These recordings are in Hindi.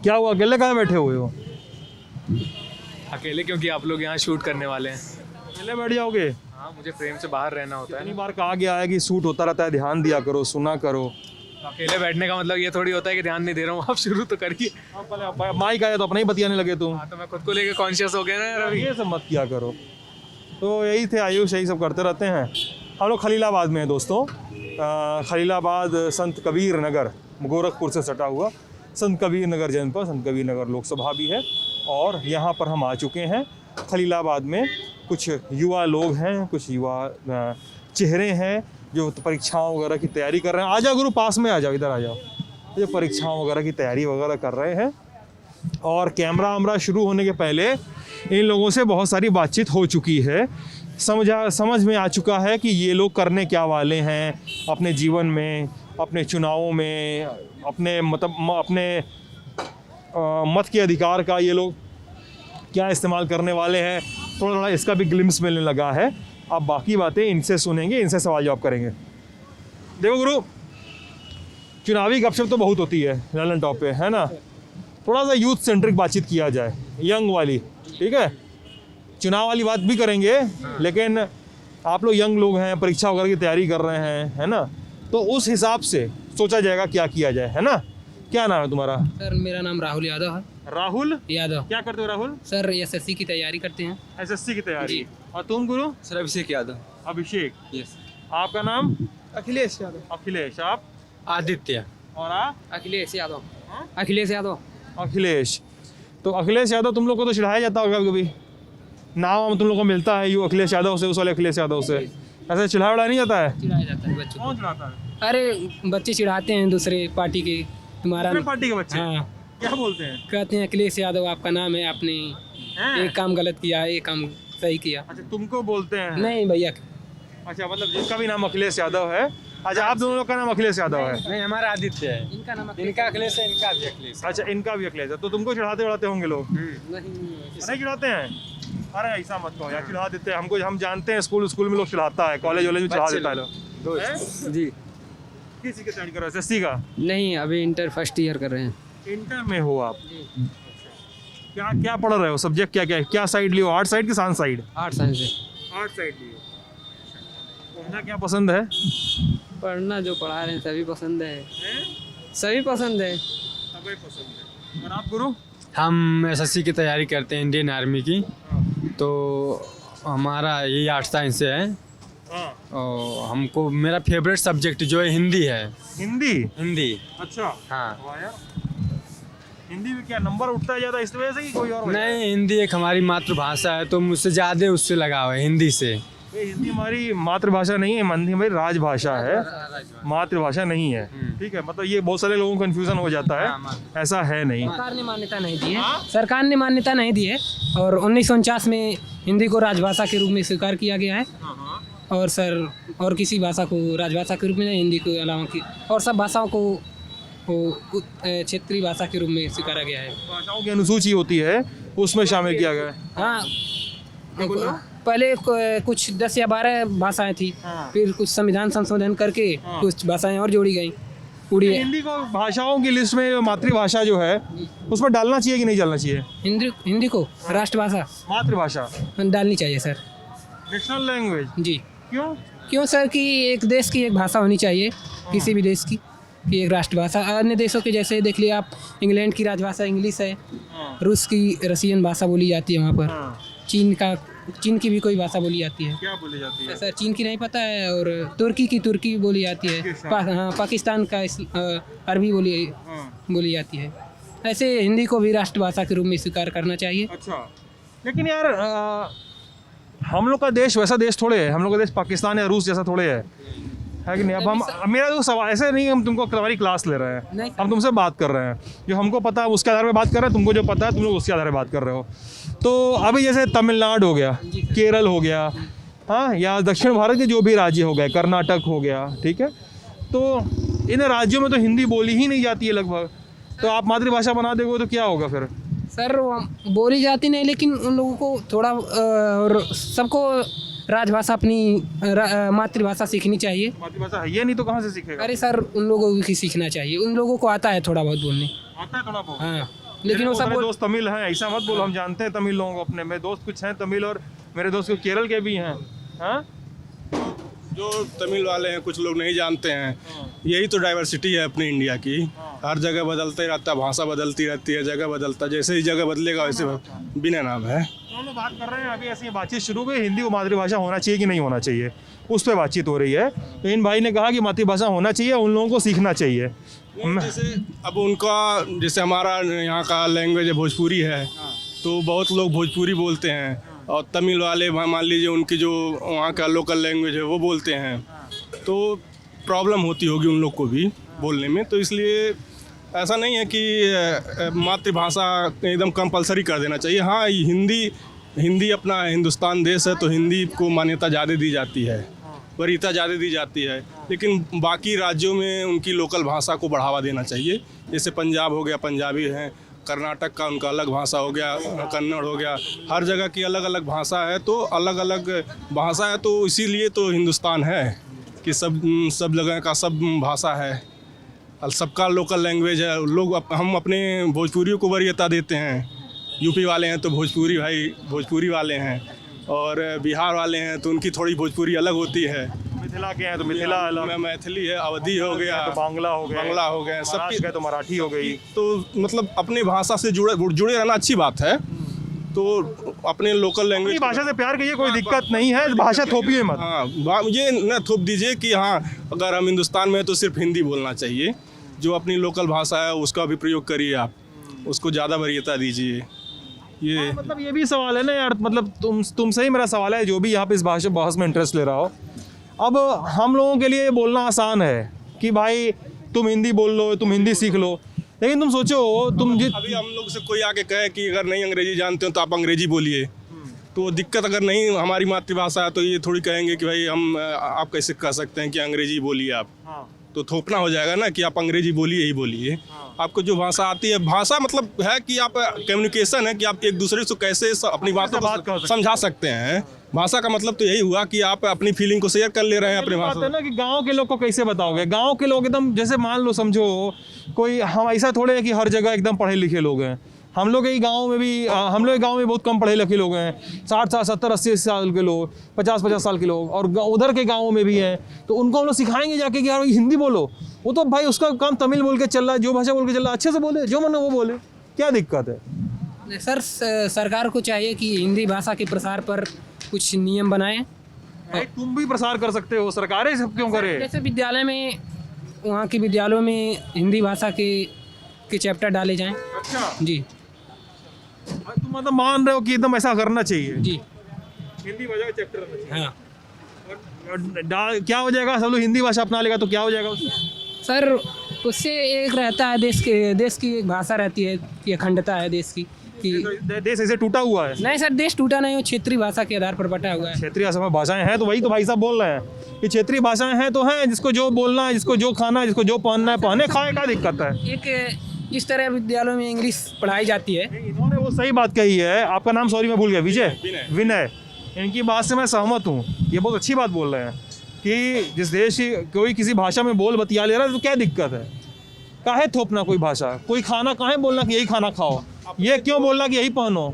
क्या हुआ, अकेले कहाँ बैठे हुए हो? अकेले क्योंकि आप लोग यहाँ शूट करने वाले हैं। अकेले बैठ जाओगे? हाँ, मुझे फ्रेम से बाहर रहना होता है कितनी ना। बार कहा गया है कि शूट होता रहता है, ध्यान दिया करो, सुना करो। तो अकेले बैठने का मतलब ये थोड़ी होता है कि ध्यान नहीं दे रहा हूँ, आप शुरू तो करिए। माइक आया तो अपना ही बतियाने लगे तुम। हाँ, तो मैं खुद को लेके कॉन्शियस हो गया ना यार अभी। ये सब मत किया करो। तो यही थे आयुष, यही सब करते रहते हैं। हम लोग खलीलाबाद में हैं दोस्तों। खलीलाबाद संत कबीर नगर, गोरखपुर से सटा हुआ संत कबीर नगर जनपद, संत कबीर नगर लोकसभा भी है। और यहाँ पर हम आ चुके हैं खलीलाबाद में। कुछ युवा लोग हैं, कुछ युवा चेहरे हैं जो परीक्षाओं वगैरह की तैयारी कर रहे हैं। आ जाओ गुरु, पास में आ जाओ, इधर आ जाओ। जो परीक्षाओं वगैरह की तैयारी वगैरह कर रहे हैं। और कैमरा वैमरा शुरू होने के पहले इन लोगों से बहुत सारी बातचीत हो चुकी है। समझ में आ चुका है कि ये लोग करने क्या वाले हैं अपने जीवन में, अपने चुनावों में, अपने मत के अधिकार का ये लोग क्या इस्तेमाल करने वाले हैं। थोड़ा थोड़ा इसका भी ग्लिम्स मिलने लगा है। अब बाकी बातें इनसे सुनेंगे, इनसे सवाल जवाब करेंगे। देखो गुरु, चुनावी गपशप तो बहुत होती है ललन टॉप पे, है ना। थोड़ा सा यूथ सेंट्रिक बातचीत किया जाए, यंग वाली, ठीक है। चुनाव वाली बात भी करेंगे, लेकिन आप लोग यंग लोग हैं, परीक्षा वगैरह की तैयारी कर रहे हैं, है ना। तो उस हिसाब से सोचा जाएगा क्या किया जाए, है ना। क्या नाम है तुम्हारा? सर मेरा नाम राहुल यादव है। राहुल यादव। क्या करते हो राहुल? सर एसएससी की तैयारी करते हैं। एसएससी की तैयारी। और तुम गुरु? सर अभिषेक यादव। अभिषेक। यस। आपका नाम? अखिलेश यादव। अखिलेश। आप? आदित्य। और आप? अखिलेश यादव। अखिलेश यादव। अखिलेश। तो अखिलेश यादव तुम लोग को तो चिढ़ाया जाता होगा कभी, नाम तुम लोग को मिलता है यू अखिलेश यादव से, उस वाले अखिलेश यादव से, ऐसे चिढ़ाया नहीं जाता है? चिढ़ाया जाता है बच्चों कौन चिढ़ाता है? को। अरे बच्चे चिढ़ाते हैं दूसरे पार्टी के, तुम्हारा दूसरे पार्टी के बच्चे? हाँ, क्या बोलते हैं? कहते हैं अखिलेश यादव आपका नाम है, आपने हैं? एक काम गलत किया, एक काम सही किया। अच्छा, तुमको बोलते हैं? नहीं भैया। अच्छा, मतलब जिसका भी नाम अखिलेश यादव है। अच्छा, आप दोनों लोग का नाम अखिलेश यादव है? नहीं, हमारा आदित्य है। इनका नाम इनका अखिलेश है, इनका भी अखिलेश है। अच्छा, इनका भी अखिलेश है। तो तुमको चिढ़ाते उड़ाते होंगे लोग? नहीं चिढ़ाते हैं? अरे ऐसा मत कहो यार, चिढ़ा देते हैं हमको। हम जानते हैं स्कूल में लोग चिढ़ाता है, कॉलेज वॉलेज में चिढ़ा देता है लोग। जी। किस चीज़ की तैयारी कर रहे हो? एसएससी का? नहीं, अभी इंटर फर्स्ट ईयर कर रहे हैं। इंटर में हो आप? क्या क्या पढ़ रहे हो? सब्जेक्ट क्या क्या है? क्या साइड लियो, आर्ट साइड की साइंस साइड? आर्ट साइंस से। आर्ट साइड लियो। पढ़ना क्या पसंद है? पढ़ना जो पढ़ा रहे हैं सभी पसंद है। सभी पसंद है। सभी पसंद है। और आप गुरु? हम एसएससी की तैयारी करते हैं, इंडियन आर्मी की। तो हमारा यही आर्ट साइंस से है। हाँ। और हमको मेरा फेवरेट सब्जेक्ट जो है हिंदी है। हिंदी? हिंदी। अच्छा। हाँ। वाह यार। हिंदी में क्या नंबर उठता है ज़्यादा इस वजह से कि कोई और वजह? नहीं, हिंदी एक हमारी मातृभाषा है, तो मुझसे ज़्यादा उससे लगाव है, हिंदी से। ये हिंदी हमारी मातृभाषा नहीं है, हिंदी हमारी राजभाषा है, मातृभाषा नहीं है। ठीक है, मतलब ये बहुत सारे लोगों को कंफ्यूजन हो जाता है, ऐसा है नहीं। सरकार ने मान्यता नहीं दी है। सरकार ने मान्यता नहीं दी है। और 1949 में हिंदी को राजभाषा के रूप में स्वीकार किया गया है। और सर और किसी भाषा को राजभाषा के रूप में नहीं, हिंदी के अलावा की और सब भाषाओं को क्षेत्रीय भाषा के रूप में स्वीकारा गया है। भाषाओं की अनुसूची होती है, उसमें शामिल किया गया है। हाँ, पहले कुछ 10 या 12 भाषाएं थी। फिर कुछ संविधान संशोधन करके कुछ भाषाएं और जोड़ी गई। उड़िया हिंदी को भाषाओं की लिस्ट में मातृभाषा जो है उसमें डालना चाहिए कि नहीं डालना चाहिए? हिंदी को राष्ट्रभाषा मातृभाषा डालनी चाहिए सर। National language? जी। क्यों सर कि एक देश की एक भाषा होनी चाहिए, किसी भी देश की एक राष्ट्रभाषा। अन्य देशों के जैसे देख लिया आप, इंग्लैंड की राजभाषा इंग्लिश है, रूस की रशियन भाषा बोली जाती है वहाँ पर, चीन की भी कोई भाषा बोली जाती है। क्या बोली जाती है? सर चीन की नहीं पता है। और तुर्की की तुर्की बोली जाती है। पाकिस्तान का अरबी बोली जाती है। ऐसे हिंदी को भी राष्ट्रभाषा के रूप में स्वीकार करना चाहिए। अच्छा, लेकिन यार हम लोग का देश वैसा देश थोड़े है। हम लोग का देश पाकिस्तान या रूस जैसा थोड़े है कि नहीं? अब मेरा तो सवाल ऐसे नहीं, हम तुमको तुम्हारी क्लास ले रहे हैं, हम तुमसे बात कर रहे हैं, जो हमको पता है उसके आधार पर बात कर रहे हैं, तुमको जो पता है तुम लोग उसके आधार पर बात कर रहे हो। तो अभी जैसे तमिलनाडु हो गया, केरल हो गया, हाँ, या दक्षिण भारत के जो भी राज्य हो गए, कर्नाटक हो गया, ठीक है, तो इन राज्यों में तो हिंदी बोली ही नहीं जाती है लगभग। तो आप मातृभाषा बना दोगे तो क्या होगा फिर? सर बोली जाती नहीं, लेकिन उन लोगों को थोड़ा और सबको राजभाषा अपनी मातृभाषा सीखनी चाहिए। मातृभाषा है ये नहीं तो कहाँ से सीखेगा? अरे सर उन लोगों को सीखना चाहिए, उन लोगों को आता है थोड़ा बहुत बोलने। आता है थोड़ा बहुत? हाँ, लेकिन वो सब मेरे दोस्त तमिल हैं, ऐसा मत बोलो, हम जानते हैं तमिल लोगों को अपने, मेरे दोस्त कुछ हैं तमिल और मेरे दोस्त को केरल के भी हैं। हाँ जो तमिल वाले हैं कुछ लोग नहीं जानते हैं, यही तो डाइवर्सिटी है अपनी इंडिया की। हर जगह बदलते रहता है, भाषा बदलती रहती है, जगह बदलता, जैसे ही जगह बदलेगा वैसे बिना नाम है। हम लोग बात कर रहे हैं, अभी ऐसी बातचीत शुरू हुई, हिंदी को मातृभाषा होना चाहिए कि नहीं होना चाहिए, उस पर बातचीत हो रही है। तो इन भाई ने कहा कि मातृभाषा होना चाहिए, उन लोगों को सीखना चाहिए। जैसे अब उनका, जैसे हमारा यहाँ का लैंग्वेज है भोजपुरी है, तो बहुत लोग भोजपुरी बोलते हैं, और तमिल वाले मान लीजिए उनकी जो वहाँ का लोकल लैंग्वेज है वो बोलते हैं, तो प्रॉब्लम होती होगी उन लोग को भी बोलने में। तो इसलिए ऐसा नहीं है कि मातृभाषा एकदम कंपलसरी कर देना चाहिए। हाँ, हिंदी अपना हिंदुस्तान देश है तो हिंदी को मान्यता ज़्यादा दी जाती है, वरीयता ज़्यादा दी जाती है, लेकिन बाकी राज्यों में उनकी लोकल भाषा को बढ़ावा देना चाहिए। जैसे पंजाब हो गया, पंजाबी हैं, कर्नाटक का उनका अलग भाषा हो गया, कन्नड़ हो गया, हर जगह की अलग अलग भाषा है, तो अलग अलग भाषा है, तो इसीलिए तो हिंदुस्तान है कि सब जगह का सब भाषा है, सबका लोकल लैंग्वेज है। लोग हम अपने भोजपुरी को वरीयता देते हैं, यूपी वाले हैं तो भोजपुरी भाई भोजपुरी वाले हैं, और बिहार वाले हैं तो उनकी थोड़ी भोजपुरी अलग होती है, मिथिला के हैं तो मिथिला अलग, मैथिली है, अवधी हो गया, तो बांग्ला हो गया, सबकी सबकी तो मराठी हो गई। तो मतलब अपने भाषा से जुड़े रहना अच्छी बात है, तो अपने लोकल लैंग्वेज भाषा से प्यार करिए, कोई दिक्कत नहीं है, भाषा थोपिए मत। हाँ, ये न थोप दीजिए कि हाँ अगर हम हिंदुस्तान में हैं तो सिर्फ हिंदी बोलना चाहिए, जो अपनी लोकल भाषा है उसका भी प्रयोग करिए, आप उसको ज़्यादा वरीयता दीजिए। ये मतलब ये भी सवाल है ना यार, मतलब तुमसे ही मेरा सवाल है, जो भी यहाँ पे इस बहस में इंटरेस्ट ले रहा हो। अब हम लोगों के लिए बोलना आसान है कि भाई तुम हिंदी बोल लो, तुम हिंदी सीख लो, लेकिन तुम सोचो अभी हम लोग से कोई आके कहे कि अगर नहीं अंग्रेजी जानते हो तो आप अंग्रेजी बोलिए, तो दिक्कत अगर नहीं हमारी मातृभाषा है तो ये थोड़ी कहेंगे कि भाई आप कैसे कह सकते हैं कि अंग्रेजी बोलिए आप। तो थोपना हो जाएगा ना कि आप अंग्रेजी बोलिए ही बोलिए। आपको जो भाषा आती है, भाषा मतलब है कि आप कम्युनिकेशन है कि आप एक दूसरे से कैसे अपनी बातों को समझा सकते हैं। भाषा का मतलब तो यही हुआ कि आप अपनी फीलिंग को शेयर कर ले रहे हैं अपने भाषा ना। कि गांव के लोग को कैसे बताओगे? गांव के लोग एकदम, जैसे मान लो समझो कोई, हम ऐसा थोड़े है कि हर जगह एकदम पढ़े लिखे लोग हैं, हम लोग के गांव में भी, हम लोग गांव में बहुत कम पढ़े लिखे लोग हैं, 60 साल 70 80 साल के लोग, 50 साल के लोग, और उधर के गाँव में भी हैं, तो उनको हम लोग सिखाएंगे जाके कि यार हिंदी बोलो। वो तो भाई उसका काम तमिल बोल के चल रहा है, जो भाषा बोल के चल रहा है अच्छे से बोले, जो मन वो बोले, क्या दिक्कत है? सर सरकार को चाहिए कि हिंदी भाषा के प्रसार पर कुछ नियम बनाएं। तुम भी प्रसार कर सकते हो, सरकारें सब क्यों करे? जैसे विद्यालय में, वहाँ के विद्यालयों में हिंदी भाषा के चैप्टर डाले जाएं। अच्छा जी, तुम मतलब मान रहे हो कि एकदम ऐसा करना चाहिए? जी, हिंदी भाषा का चैप्टर रहना चाहिए। हाँ क्या हो जाएगा, सब लोग हिंदी भाषा अपना लेगा तो क्या हो जाएगा उससे? सर, उससे एक रहता है देश की एक भाषा रहती है कि अखंडता है देश की, कि देश ऐसे टूटा हुआ है? नहीं सर, देश टूटा नहीं हो, क्षेत्रीय भाषा के आधार पर बटा हुआ है। क्षेत्रीय भाषाएं हैं तो वही तो भाई साहब बोल रहे हैं कि क्षेत्रीय भाषाएं हैं तो हैं, जिसको जो बोलना है, जिसको जो खाना है, जिसको जो पहनना है पहने, खाए, क्या दिक्कत है? एक जिस तरह विद्यालयों में इंग्लिश पढ़ाई जाती है, इन्होंने वो सही बात कही है। आपका नाम सॉरी मैं भूल गया, विनय। इनकी बात से मैं सहमत हूँ, ये बहुत अच्छी बात बोल रहे हैं कि जिस देश कोई किसी भाषा में बोल बतिया ले रहा है तो क्या दिक्कत है? काहे थोपना कोई भाषा, कोई खाना काहे बोलना कि यही खाना खाओ, ये क्यों बोलना कि यही पहनो?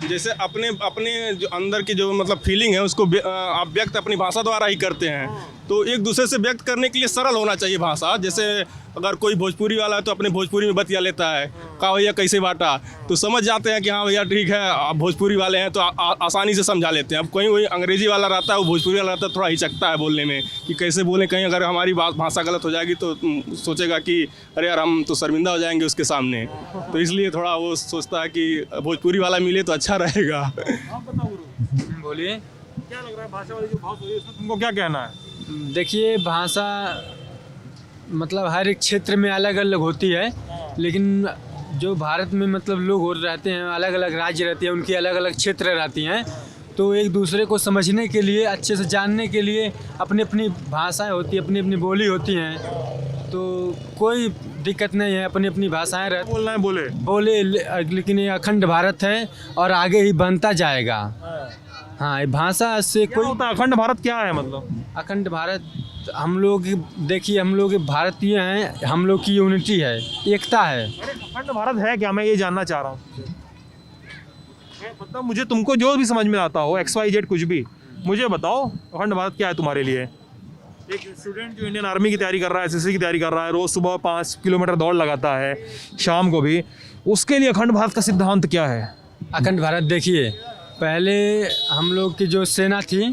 जैसे अपने जो अंदर की जो मतलब फीलिंग है उसको आप व्यक्त अपनी भाषा द्वारा ही करते हैं, तो एक दूसरे से व्यक्त करने के लिए सरल होना चाहिए भाषा। जैसे अगर कोई भोजपुरी वाला है तो अपने भोजपुरी में बतिया लेता है, कहा भैया कैसे बाटा, तो समझ जाते हैं कि हाँ भैया ठीक है, आप भोजपुरी वाले हैं तो आसानी से समझा लेते हैं। अब कोई अंग्रेजी वाला रहता है, वो भोजपुरी वाला रहता है, थोड़ा हिचकता है बोलने में कि कैसे बोलें, कहीं अगर हमारी भाषा गलत हो जाएगी तो सोचेगा कि अरे यार हम तो शर्मिंदा हो जाएंगे उसके सामने, तो इसलिए थोड़ा वो सोचता है कि भोजपुरी वाला मिले तो अच्छा रहेगा। बोलिए, क्या लग रहा है भाषा वाली जो बात हो रही है उसमें तुमको क्या कहना है? देखिए, भाषा मतलब हर एक क्षेत्र में अलग अलग होती है, लेकिन जो भारत में मतलब लोग रहते हैं, अलग अलग राज्य रहते हैं, उनकी अलग अलग क्षेत्र रहती हैं, तो एक दूसरे को समझने के लिए, अच्छे से जानने के लिए अपनी अपनी भाषाएं होती हैं, अपनी अपनी बोली होती हैं, तो कोई दिक्कत नहीं है, अपनी अपनी भाषाएं रहती, बोलना है बोले, लेकिन ये अखंड भारत है और आगे ही बनता जाएगा। हाँ, ये भाषा से कोई होता है अखंड भारत क्या है? मतलब अखंड भारत, हम लोग देखिए, हम लोग भारतीय हैं, हम लोग की यूनिटी है, एकता है। अखंड अखंड भारत है क्या, मैं ये जानना चाह रहा हूँ। मतलब मुझे तुमको जो भी समझ में आता हो, XYZ कुछ भी, मुझे बताओ अखंड भारत क्या है तुम्हारे लिए। एक स्टूडेंट जो इंडियन आर्मी की तैयारी कर रहा है, SSC की तैयारी कर रहा है, रोज़ सुबह 5 किलोमीटर दौड़ लगाता है, शाम को भी, उसके लिए अखंड भारत का सिद्धांत क्या है? अखंड भारत देखिए, पहले हम लोग की जो सेना थी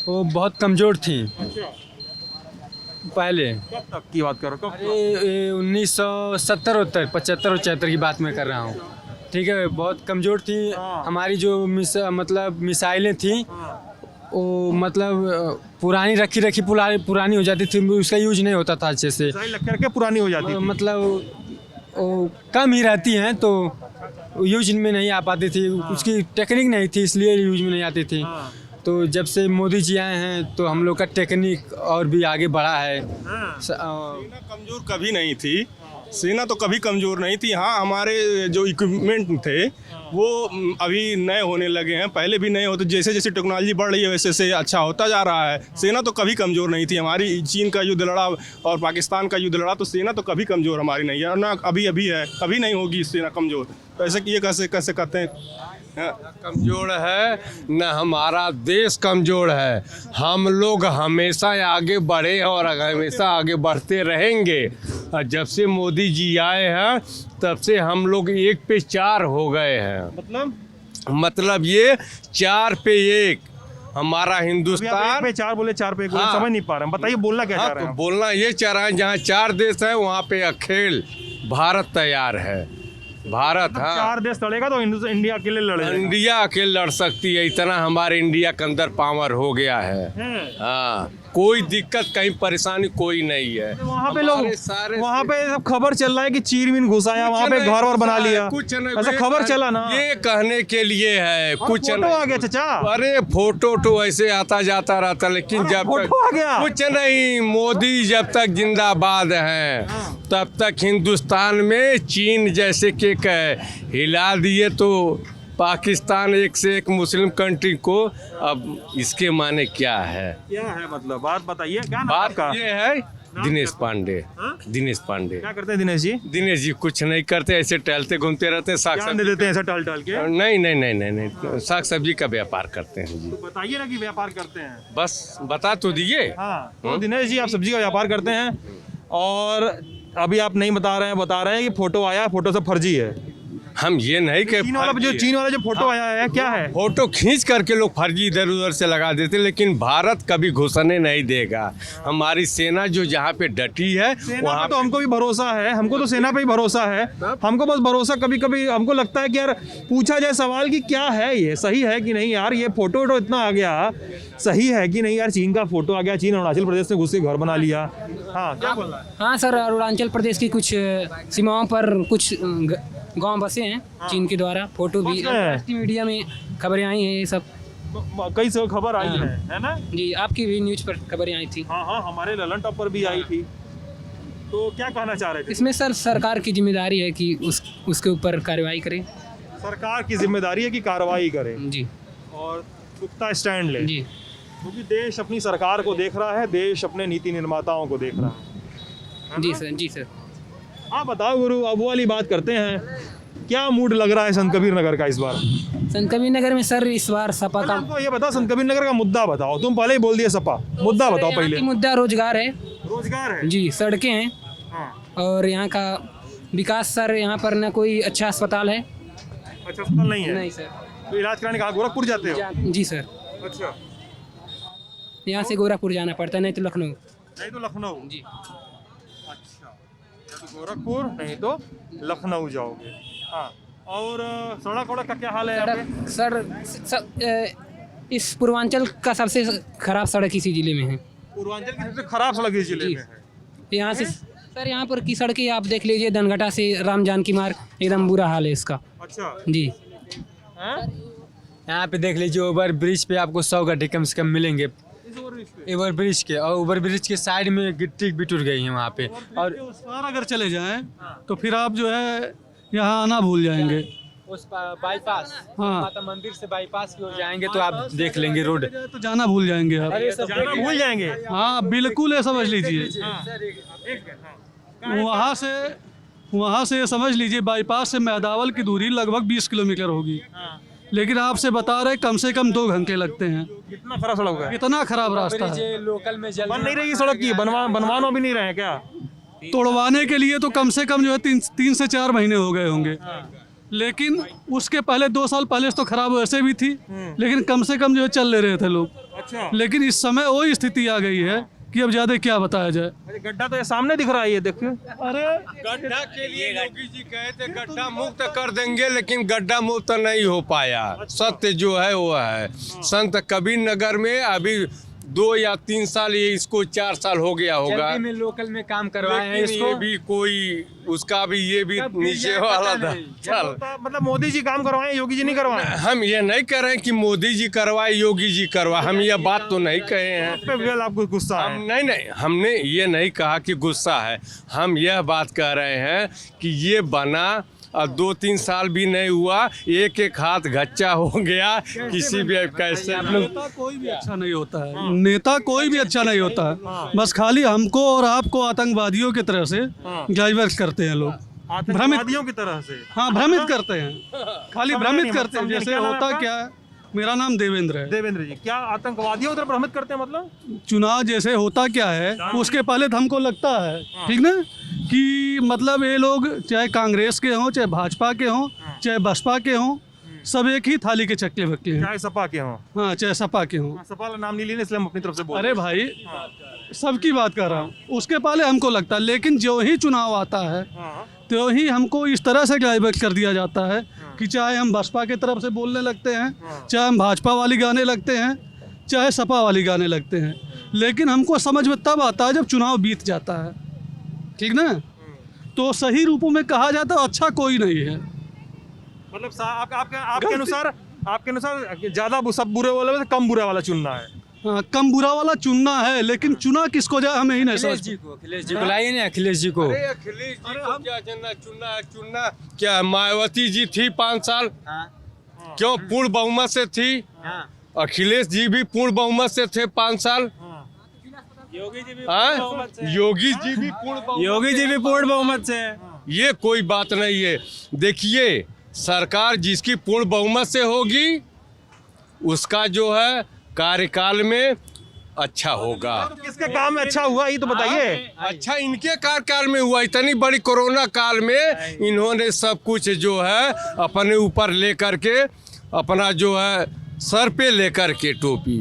वो बहुत कमज़ोर थी पहले। कब तक की बात कर रहे हो? ये 1970 75 76 की बात मैं कर रहा हूँ, ठीक है। बहुत कमज़ोर थी हमारी जो मतलब मिसाइलें थी, वो मतलब पुरानी रखी पुरानी हो जाती थी, उसका यूज नहीं होता था अच्छे से, करके पुरानी हो जाती थी। मतलब वो कम ही रहती हैं तो यूज में नहीं आ पाती थी, उसकी टेक्निक नहीं थी इसलिए यूज में नहीं आती थी। तो जब से मोदी जी आए हैं तो हम लोग का टेक्निक और भी आगे बढ़ा है। सेना कमज़ोर कभी नहीं थी, सेना तो कभी कमज़ोर नहीं थी। हाँ, हमारे जो इक्विपमेंट थे वो अभी नए होने लगे हैं, पहले भी नए होते, जैसे जैसे टेक्नोलॉजी बढ़ रही है वैसे वैसे अच्छा होता जा रहा है। सेना तो कभी कमज़ोर नहीं थी हमारी। चीन का युद्ध लड़ा और पाकिस्तान का युद्ध लड़ा तो सेना तो कभी कमज़ोर हमारी नहीं है, और ना अभी है, कभी नहीं होगी सेना कमज़ोर। तो ऐसे ये कैसे कहते हैं? कमज़ोर है न हमारा देश कमज़ोर है, हम लोग हमेशा आगे बढ़े और हमेशा आगे बढ़ते रहेंगे। और जब से मोदी जी आए हैं तब से हम लोग 1 पे 4 हो गए हैं। मतलब ये 4 पे 1 हमारा हिंदुस्तान। 1 पे 4 बोले, 4 पे 1 बोले, समझ नहीं पा रहे हैं, बताइए बोलना क्या चाह रहे हैं? बोलना ये चाह रहे हैं जहाँ 4 देश है वहाँ पे अकेले भारत तैयार है। भारत, हाँ, 4 देश लड़ेगा तो इंडिया अकेले लड़ेगा। इंडिया अकेले लड़ सकती है, इतना हमारे इंडिया के अंदर पावर हो गया है। हाँ, कोई दिक्कत कहीं परेशानी कोई नहीं है। वहाँ पे लोग वहाँ पे सब खबर चल रहा है कि चीन घुसाया, वहाँ पे घर वर बना लिया, कुछ नहीं, ऐसा खबर चला ना। ये कहने के लिए है, कुछ फोटो आ गया चाचा। अरे फोटो तो ऐसे आता जाता रहता, लेकिन जब फोटो आ गया, कुछ नहीं, मोदी जब तक जिंदाबाद हैं तब तक हिंदुस्तान में चीन जैसे के हिला दिए तो पाकिस्तान एक से एक मुस्लिम कंट्री को। अब इसके माने क्या है मतलब बात बताइए, क्या नाम बात आपका? ये है दिनेश पांडे। दिनेश पांडे क्या करते हैं दिनेश जी? दिनेश जी कुछ नहीं करते, ऐसे टहलते घूमते रहते हैं, साग दे देते हैं ऐसा टहल के? नहीं, साग सब्जी का व्यापार करते हैं जी। तो बताइए ना कि व्यापार करते हैं, बस बता तो दिए। हाँ, तो दिनेश जी आप सब्जी का व्यापार करते हैं और अभी आप नहीं बता रहे हैं कि फोटो आया, फोटो सब फर्जी है। हम ये नहीं कि चीन वाला जो फोटो आया है क्या है? फोटो खींच करके लोग फर्जी इधर उधर से लगा देते, लेकिन भारत कभी घुसने नहीं देगा। हमारी सेना जो जहाँ पे डटी है वहाँ तो हमको भी भरोसा है, हमको तो सेना पे ही भरोसा है। हमको बस भरोसा, कभी कभी हमको लगता है कि यार पूछा जाए सवाल कि क्या है ये, सही है कि नहीं यार, ये फोटो इतना आ गया, सही है कि नहीं यार? चीन का फोटो आ गया, चीन अरुणाचल प्रदेश में घुस के घर बना लिया। हाँ, क्या बोल रहा है? हाँ सर, अरुणाचल प्रदेश की कुछ सीमाओं पर कुछ गांव बसे हैं चीन के द्वारा। फोटो भी राष्ट्रीय मीडिया में खबरें आई हैं, ये सब कई सब खबर आई है ना जी। आपकी भी न्यूज़ पर खबरें आई थी। हाँ, हमारे ललन टॉप पर भी आई थी। तो क्या कहना चाह रहे थे? इसमें सर सरकार की जिम्मेदारी है कि उसके ऊपर कार्रवाई करे। सरकार की जिम्मेदारी है कि कार्रवाई करे जी, और पुख्ता स्टैंड ले जी, क्योंकि देश अपनी सरकार को देख रहा है, देश अपने नीति निर्माताओं को देख रहा है। जी सर, जी सर। हाँ बताओ गुरु, अब वो वाली बात करते हैं, क्या मूड लग रहा है संत कबीर नगर का इस बार? संत कबीर नगर में सर इस बार सपा का हमको ये बताओ, संत कबीर नगर का मुद्दा बताओ। तुम पहले ही बोल दिए सपा, मुद्दा बताओ यहाँ पहले। की मुद्दा रोजगार है। रोजगार है जी, सड़कें हैं हाँ। और यहाँ का विकास सर। यहाँ पर न कोई अच्छा अस्पताल है। अच्छा, अस्पताल नहीं है? नहीं सर। तो इलाज कराने कहाँ गोरखपुर जाते हो? जी सर, अच्छा, यहाँ से गोरखपुर जाना पड़ता है, नहीं तो लखनऊ। नहीं तो लखनऊ जी, अच्छा, या तो गोरखपुर नहीं तो लखनऊ जाओगे। हाँ, और सड़क वड़क का क्या हाल है यहाँ पे? सर इस पूर्वांचल का सबसे खराब सड़क इसी जिले में है। पूर्वांचल की सबसे खराब सड़क इस जिले जी। में है। यहाँ से सर, यहाँ पर की सड़कें आप देख लीजिए, धनघटा से राम जानकी मार्ग, एकदम बुरा हाल है इसका। अच्छा, जी, यहाँ पे देख लीजिए, ओवर ब्रिज पे आपको 100 गड्ढे कम से कम मिलेंगे। ओवर ब्रिज के, और ओवर ब्रिज के साइड में गिट्टी भी टूट गई है वहाँ पे। और उस पार अगर चले जाएं तो फिर आप जो है यहाँ आना भूल जाएंगे। उस बाईपास, हाँ, माता मंदिर से बाईपास की ओर जाएंगे तो आप देख लेंगे रोड। तो जाना भूल जाएंगे आप। जाना भूल जाएंगे। हाँ बिल्कुल, है समझ लीजिए। वहाँ से वहाँ से समझ लीजिए बाईपास से मेहदावल की दूरी लगभग 20 किलोमीटर होगी, लेकिन आपसे बता रहे कम से कम 2 घंटे लगते हैं। कितना खराब सड़क है, इतना खराब रास्ता है। लोकल में बन नहीं रही सड़क की, बनवाना भी नहीं रहे हैं क्या? तोड़वाने के लिए तो कम से कम जो है 3 से 4 महीने हो गए होंगे, लेकिन उसके पहले 2 साल पहले तो खराब वैसे भी थी, लेकिन कम से कम जो है चल ले रहे थे लोग। अच्छा, लेकिन इस समय वही स्थिति आ गई है कि अब ज्यादा क्या बताया जाए। गड्ढा तो ये सामने दिख रहा है, ये देखिए। अरे गड्ढा के लिए योगी जी कहे थे गड्ढा मुक्त कर देंगे, लेकिन गड्ढा मुक्त नहीं हो पाया। सत्य जो है वो है। संत कबीर नगर में अभी 2 या 3 साल, ये इसको 4 साल हो गया होगा, जल्दी में लोकल में काम करवाए हैं लेकिन इसको। ये भी कोई उसका भी ये भी नीचे वाला था। चल, मतलब मोदी जी काम करवाए, योगी जी नहीं करवाए? हम ये नहीं कह रहे हैं कि मोदी जी करवाए योगी जी करवाए, हम ये बात तो नहीं कहे हैं। इस पे बिल्कुल आपको गुस्सा हम है? नहीं, हमने ये नहीं कहा कि गुस्सा है। हम यह बात कह रहे हैं कि ये बना और 2-3 साल भी नहीं हुआ, एक हाथ गच्चा हो गया। किसी भी कैसे नेता कोई भी अच्छा नहीं होता है, नेता कोई भी अच्छा नहीं होता है, बस खाली हमको और आपको आतंकवादियों की तरह से डाइवर्ट करते हैं लोग, आतंकवादियों की तरह से। हाँ भ्रमित करते हैं, खाली भ्रमित करते हैं। जैसे क्या नाम है होता आपका? क्या है, मेरा नाम देवेंद्र है। देवेंद्र जी, क्या आतंकवादियों की तरफ भ्रमित करते हैं? मतलब चुनाव जैसे होता क्या है उसके पहले तो हमको लगता है, ठीक ना, कि मतलब ये लोग चाहे कांग्रेस के हों, चाहे भाजपा के हों, चाहे बसपा के हों, सब एक ही थाली के चक्के बक्के हैं। चाहे सपा के हों। हाँ, चाहे सपा के हों। सपा का नाम नहीं लेने, इसलिए हम अपनी तरफ से बोल अरे भाई, सबकी बात कर रहा हूँ, उसके पहले हमको लगता है, लेकिन जो ही चुनाव आता है तो ही हमको इस तरह से डाइवर्ट कर दिया जाता है कि चाहे हम बसपा की तरफ से बोलने लगते हैं, चाहे हम भाजपा वाली गाने लगते हैं, चाहे सपा वाली गाने लगते हैं, लेकिन हमको समझ में तब आता है जब चुनाव बीत जाता है, ठीक ना। तो सही रूपों में कहा जाता है अच्छा कोई नहीं है। मतलब आपके अनुसार ज्यादा सब बुरे वाले में से कम बुरा वाला चुनना है। हाँ, कम बुरा वाला चुनना है, लेकिन चुना किसको जाए हमें ही नहीं समझ। अखिलेश जी को लाइए ना, अखिलेश जी को। अरे अखिलेश जी को क्या चुनना क्या? मायावती जी थी 5 साल, क्यों पूर्ण बहुमत से थी? अखिलेश जी भी पूर्ण बहुमत से थे 5 साल। योगी जी भी पूर्ण बहुमत से। ये कोई बात नहीं है। देखिए, सरकार जिसकी पूर्ण बहुमत से होगी उसका जो है कार्यकाल में अच्छा होगा। तो किसके काम में अच्छा हुआ ये तो बताइए। अच्छा इनके कार्यकाल में हुआ। इतनी बड़ी कोरोना काल में इन्होंने सब कुछ जो है अपने ऊपर लेकर के, अपना जो है सर पे लेकर के टोपी,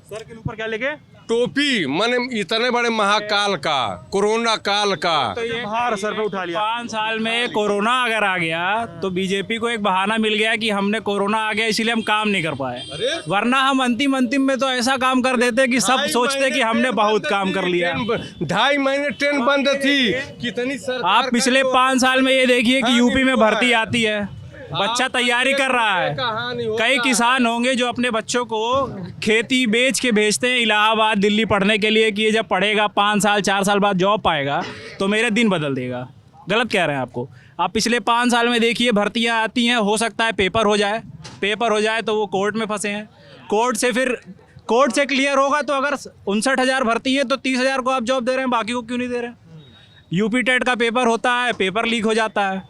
सर के ऊपर क्या लेके? टोपी, माने इतने बड़े महाकाल का, कोरोना काल का तो ये भार सर पे उठा लिया। 5 साल में कोरोना अगर आ गया तो बीजेपी को एक बहाना मिल गया कि हमने कोरोना आ गया इसीलिए हम काम नहीं कर पाए, वरना हम अंतिम में तो ऐसा काम कर देते कि सब सोचते कि हमने बहुत काम कर लिया। 2.5 महीने ट्रेन बंद थी। कितनी सरकार आप पिछले 5 साल में ये देखिए कि यूपी में भर्ती आती है, बच्चा तैयारी कर रहा है। कई किसान होंगे जो अपने बच्चों को खेती बेच के भेजते हैं इलाहाबाद, दिल्ली पढ़ने के लिए कि ये जब पढ़ेगा 5 साल 4 साल बाद जॉब पाएगा तो मेरे दिन बदल देगा। गलत कह रहे हैं आपको। आप पिछले 5 साल में देखिए भर्तियां आती हैं, हो सकता है पेपर हो जाए तो वो कोर्ट में फंसे हैं, कोर्ट से क्लियर होगा तो अगर 59,000 भर्ती है तो 30,000 को आप जॉब दे रहे हैं, बाकी को क्यों नहीं दे रहे हैं? यूपी टेट का पेपर होता है, पेपर लीक हो जाता है,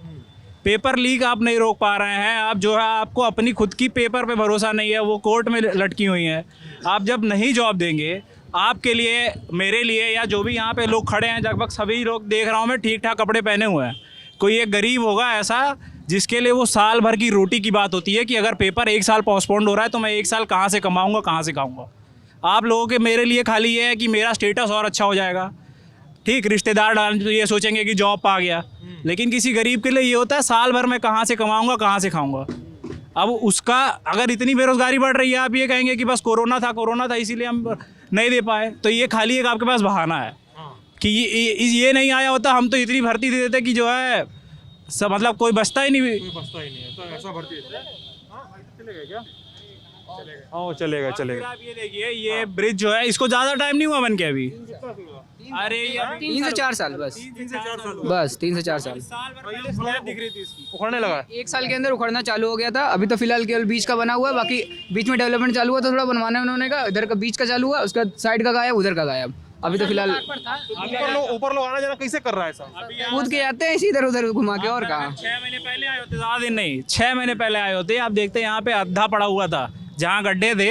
पेपर लीक आप नहीं रोक पा रहे हैं। आप जो है आपको अपनी खुद की पेपर पे भरोसा नहीं है, वो कोर्ट में लटकी हुई हैं। आप जब नहीं जॉब देंगे, आपके लिए, मेरे लिए या जो भी यहाँ पे लोग खड़े हैं, लगभग सभी लोग देख रहा हूँ मैं ठीक ठाक कपड़े पहने हुए हैं। कोई एक गरीब होगा ऐसा जिसके लिए वो साल भर की रोटी की बात होती है कि अगर पेपर 1 साल पोस्टपोन्ड हो रहा है तो मैं 1 साल कहाँ से कमाऊँगा, कहाँ से खाऊँगा। आप लोगों के मेरे लिए खाली ये है कि मेरा स्टेटस और अच्छा हो जाएगा, ठीक, रिश्तेदार तो ये सोचेंगे कि जॉब पा गया, लेकिन किसी गरीब के लिए ये होता है साल भर मैं कहाँ से कमाऊंगा, कहाँ से खाऊंगा। अब उसका अगर इतनी बेरोजगारी बढ़ रही है, आप ये कहेंगे कि बस कोरोना था इसीलिए हम नहीं दे पाए, तो ये खाली एक आपके पास बहाना है कि ये नहीं आया होता हम तो इतनी भर्ती दे देते कि जो है सब मतलब कोई बचता ही नहीं। तो ऐसा भर्ती चलेगा क्या? हाँ चलेगा। आप ये देखिए, ये ब्रिज जो है इसको ज़्यादा टाइम नहीं हुआ बन के अभी। अरे ये 3 से 4 साल बस 3 से 4 साल बस 3 से 4 साल दिख रही थी इसकी, उखड़ने लगा। 1 साल के अंदर उखड़ना चालू हो गया था। अभी तो फिलहाल केवल बीच का बना हुआ है, बाकी बीच में डेवलपमेंट चालू हुआ था, थोड़ा बनवाने का, इधर का बीच का चालू हुआ, उसका साइड का गायब, उधर का गायब, अभी तो फिलहाल ऊपर लोग आना जाना कैसे कर रहा है सब? कूद के जाते हैं इधर उधर घुमा के, और कहाँ। 6 महीने पहले आए होते, ज्यादा दिन नहीं, 6 महीने पहले आए होते। आप देखते हैं यहाँ पे अद्धा पड़ा हुआ था, जहाँ गड्ढे थे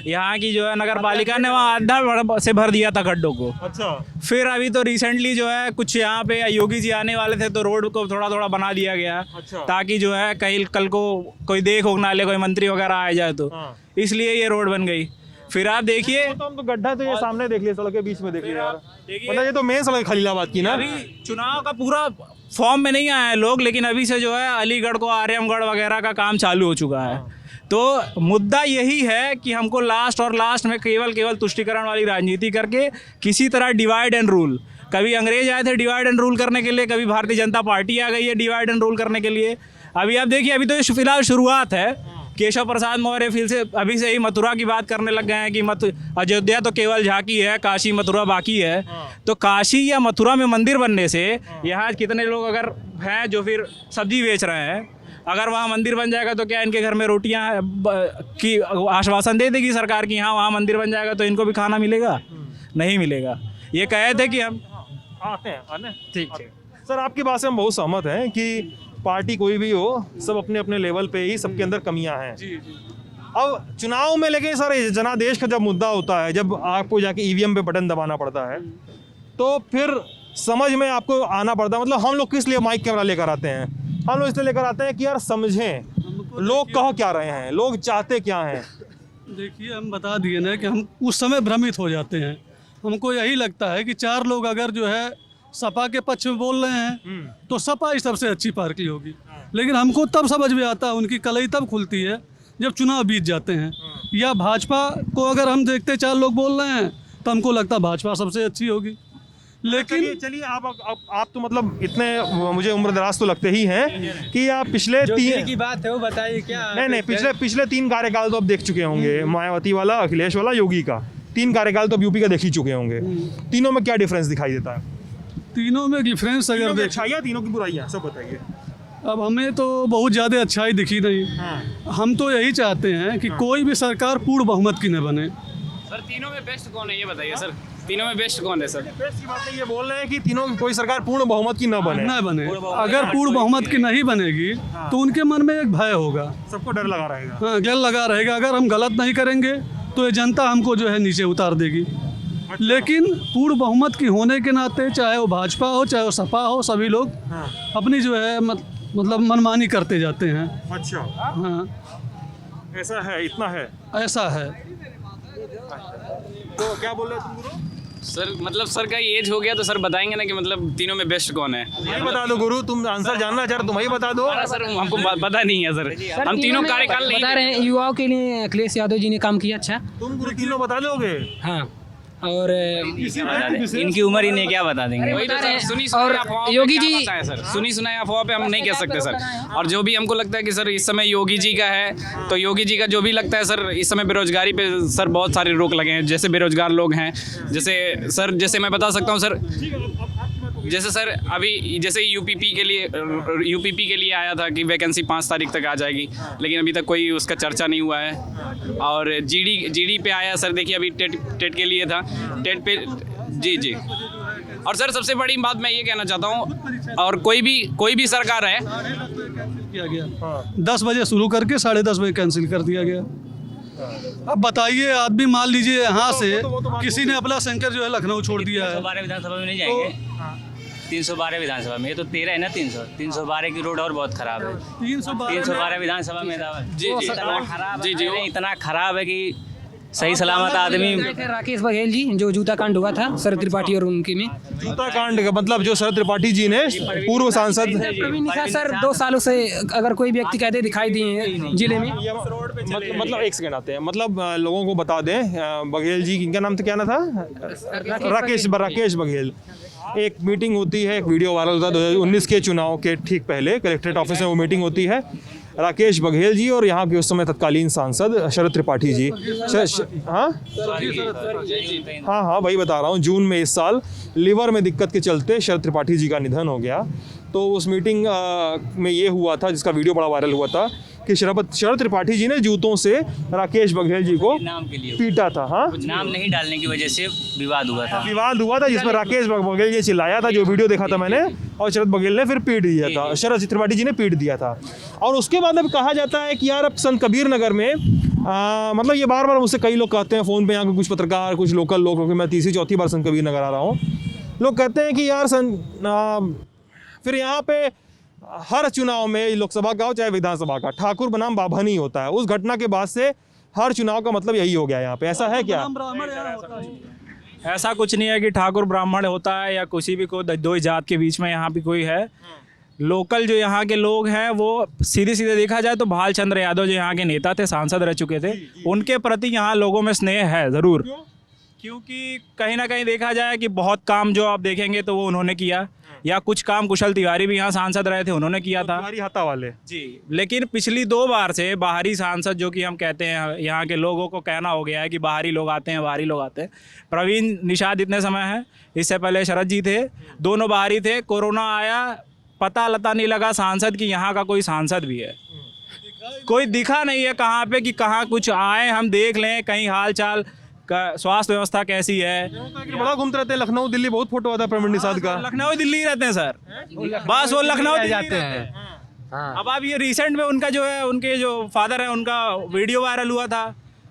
यहाँ की जो है नगर पालिका ने वहाँ अद्धा से भर दिया था गड्ढों को। अच्छा। फिर अभी तो रिसेंटली जो है कुछ यहाँ पे योगी जी आने वाले थे तो रोड को थोड़ा थोड़ा बना दिया गया, अच्छा। ताकि जो है कहीं कल को कोई देख हो ना ले, कोई मंत्री वगैरह आ जाए तो, इसलिए ये रोड बन गई। फिर आप देखिए तो हम तो गड्ढा तो ये सामने देख लिया, सड़क के बीच में देख लिया यार, मतलब ये तो मेन सड़क है खलीलाबाद की ना। अभी चुनाव का पूरा फॉर्म में नहीं आया है लोग, लेकिन अभी से जो है अलीगढ़ को आर्यमगढ़ वगैरह का काम चालू हो चुका है। तो मुद्दा यही है कि हमको लास्ट में केवल तुष्टीकरण वाली राजनीति करके किसी तरह डिवाइड एंड रूल, कभी अंग्रेज आए थे डिवाइड एंड रूल करने के लिए, कभी भारतीय जनता पार्टी आ गई है डिवाइड एंड रूल करने के लिए। अभी आप देखिए, अभी तो ये फिलहाल शुरुआत है। केशव प्रसाद मौर्य फिर से अभी से ही मथुरा की बात करने लग गए हैं कि अयोध्या तो केवल झांकी है, काशी मथुरा बाकी है। तो काशी या मथुरा में मंदिर बनने से यहाँ कितने लोग अगर हैं जो फिर सब्जी बेच रहे हैं, अगर वहाँ मंदिर बन जाएगा तो क्या इनके घर में रोटियाँ की आश्वासन दे देगी सरकार की हाँ वहाँ मंदिर बन जाएगा तो इनको भी खाना मिलेगा? नहीं मिलेगा। ये कहे थे कि हम आते हैं। ठीक। सर आपकी बात से हम बहुत सहमत हैं कि पार्टी कोई भी हो, सब अपने अपने लेवल पे ही सबके अंदर कमियां हैं। अब चुनाव में लेकिन सर जनादेश का जब मुद्दा होता है, जब आपको जाके ईवीएम पे बटन दबाना पड़ता है, तो फिर समझ में आपको आना पड़ता है। मतलब हम लोग किस लिए माइक कैमरा लेकर आते हैं? हम लोग इसलिए लेकर आते हैं कि यार समझें लोग कह क्या रहे हैं, लोग चाहते क्या हैं। देखिए हम बता दिए ना कि हम उस समय भ्रमित हो जाते हैं। हमको यही लगता है कि 4 लोग अगर जो है सपा के पक्ष में बोल रहे हैं तो सपा ही सबसे अच्छी पार्टी होगी, लेकिन हमको तब समझ में आता है, उनकी कलई तब खुलती है जब चुनाव बीत जाते हैं। या भाजपा को अगर हम देखते 4 लोग बोल रहे हैं तो हमको लगता है भाजपा सबसे अच्छी होगी। लेकिन चलिए आप तो मतलब इतने मुझे उम्रदराज तो लगते ही हैं कि आप पिछले 3 की बात है वो बताइए क्या। नहीं पिछले 3 कार्यकाल तो आप देख चुके होंगे, मायावती वाला, अखिलेश वाला, योगी का। 3 कार्यकाल तो यूपी का देख ही चुके होंगे। तीनों में क्या डिफरेंस दिखाई देता है? तीनों में डिफरेंस अगर देखें, अच्छाइयाँ तीनों की बुराइयाँ, सब बताइए। अब हमें तो बहुत ज़्यादा अच्छाई दिखी नहीं। हम तो यही चाहते हैं कि कोई भी सरकार पूर्ण बहुमत की न बने। सर तीनों में बेस्ट कौन है ये बताइए सर, तीनों में बेस्ट कौन है सर? बेस्ट की बात ये बोल रहे हैं कि तीनों कोई सरकार पूर्ण बहुमत की न बने। अगर पूर्ण बहुमत की नहीं बनेगी तो उनके मन में एक भय होगा, सबको डर लगा रहेगा। हाँ, डर लगा रहेगा। अगर हम गलत नहीं करेंगे तो ये जनता हमको जो है नीचे उतार देगी। लेकिन पूर्ण बहुमत की होने के नाते चाहे वो भाजपा हो चाहे वो सपा हो, सभी लोग अपनी जो है मतलब मनमानी करते जाते हैं। अच्छा। हाँ, ऐसा है, इतना है, ऐसा है। तो क्या बोल रहे तुम गुरु? सर मतलब सर का एज हो गया तो सर बताएंगे ना कि मतलब तीनों में बेस्ट कौन है? तुम्हें बता दो गुरु, तुम आंसर जानना चाह रहे, तुम ही बता दो। सर हमको पता नहीं है सर, हम तीनों कार्यकाल नहीं बता रहे हैं। युवाओं के लिए अखिलेश यादव जी ने काम किया अच्छा। तुम गुरु तीनों बता दोगे? हाँ, और इनकी उम्र ही नहीं, क्या बता देंगे। वही तो सर, सुनी और सुनाई अफवाह पे योगी क्या जी- पता है सर, सुनी सुनाई अफवाह पे हम नहीं कह सकते सर। और जो भी हमको लगता है कि सर इस समय योगी जी का है, तो योगी जी का जो भी लगता है सर, इस समय बेरोजगारी पे सर बहुत सारे रोक लगे हैं। जैसे बेरोजगार लोग हैं, जैसे मैं बता सकता हूँ सर, जैसे सर अभी जैसे यूपीपी के लिए आया था कि वैकेंसी 5 तारीख तक आ जाएगी, लेकिन अभी तक कोई उसका चर्चा नहीं हुआ है। और जीडी पे आया सर, देखिए अभी टेट के लिए था, टेट पे जी। और सर सबसे बड़ी बात मैं ये कहना चाहता हूँ, और कोई भी सरकार है, किया गया 10 बजे शुरू करके 10:30 बजे कैंसिल कर दिया गया। अब बताइए, आदमी मान लीजिए यहाँ से किसी ने अपना शंकर जो है लखनऊ छोड़ दिया है। 312 विधानसभा में नहीं जाएंगे। 312 विधानसभा में, ये तो 13 है ना, 312 की रोड और बहुत खराब है। 312 विधानसभा में जी इतना खराब जी है, इतना खराब है कि सही सलामत आदमी। राकेश बघेल जी जो जूता कांड हुआ था शरद त्रिपाठी और उनके में, जूता कांड का मतलब जो शरद त्रिपाठी जी ने, पूर्व सांसद, प्रवीण निशा सर 2 सालों से अगर कोई व्यक्ति कहते दिखाई दिए हैं जिले में। मतलब एक सेकंड आते हैं, मतलब लोगों को बता दें, बघेल जी, इनका नाम तो क्या ना था? राकेश बघेल। एक मीटिंग होती है, एक वीडियो वायरल होता है 2019 के चुनाव के ठीक पहले, कलेक्ट्रेट ऑफिस में वो मीटिंग होती है। राकेश बघेल जी और यहाँ के उस समय तत्कालीन सांसद शरद त्रिपाठी जी। हाँ वही बता रहा हूँ। जून में इस साल लीवर में दिक्कत के चलते शरद त्रिपाठी जी का निधन हो गया। तो उस मीटिंग में ये हुआ था, जिसका वीडियो बड़ा वायरल हुआ था कि शरद त्रिपाठी जी ने जूतों से राकेश बघेल जी को नाम के लिए पीटा था। हाँ, नाम नहीं डालने की वजह से विवाद हुआ था। विवाद हुआ था जिसमें राकेश बघेल जी चिल्लाया था, जो वीडियो देखा था मैंने, और शरद बघेल ने फिर पीट दिया था, शरद त्रिपाठी जी ने पीट दिया था। और उसके बाद अब कहा जाता है कि यार अब संत कबीर नगर में मतलब ये बार बार मुझसे कई लोग कहते हैं फ़ोन पे, यहाँ के कुछ पत्रकार, कुछ लोकल लोग, क्योंकि मैं तीसरी चौथी बार संत कबीर नगर आ रहा हूँ, लोग कहते हैं कि यार फिर यहाँ पे हर चुनाव में, लोकसभा का हो चाहे विधानसभा का, ठाकुर बनाम बाभन ही होता है। उस घटना के बाद से हर चुनाव का मतलब यही हो गया यहाँ पे, ऐसा है क्या? ऐसा कुछ नहीं है कि ठाकुर ब्राह्मण होता है या किसी भी को दो जात के बीच में यहाँ पे कोई है। लोकल जो यहाँ के लोग हैं वो सीधे सीधे देखा जाए तो भाल चंद्र यादव जो यहाँ के नेता थे, सांसद रह चुके थे, उनके प्रति यहाँ लोगों में स्नेह है ज़रूर। क्योंकि कहीं ना कहीं देखा जाए कि बहुत काम जो आप देखेंगे तो वो उन्होंने किया, या कुछ काम कुशल तिवारी भी यहाँ सांसद रहे थे, उन्होंने किया था, तिवारी हत्ता वाले जी। लेकिन पिछली 2 बार से बाहरी सांसद जो कि हम कहते हैं, यहाँ के लोगों को कहना हो गया है कि बाहरी लोग आते हैं, बाहरी लोग आते हैं। प्रवीण निषाद इतने समय है, इससे पहले शरद जी थे, दोनों बाहरी थे। कोरोना आया, पता लता नहीं लगा सांसद की यहाँ का कोई सांसद भी है, कोई दिखा नहीं है कहाँ पे कि कहाँ कुछ आए हम देख लें, कहीं हाल चाल का, स्वास्थ्य व्यवस्था कैसी है। बड़ा घूमते रहते हैं, लखनऊ दिल्ली बहुत फोटो आता है प्रवीण निषाद का। लखनऊ दिल्ली रहते हैं सर, बस वो लखनऊ जाते हैं। अब आप ये रिसेंट में उनका जो है, उनके जो फादर है, उनका वीडियो वायरल हुआ था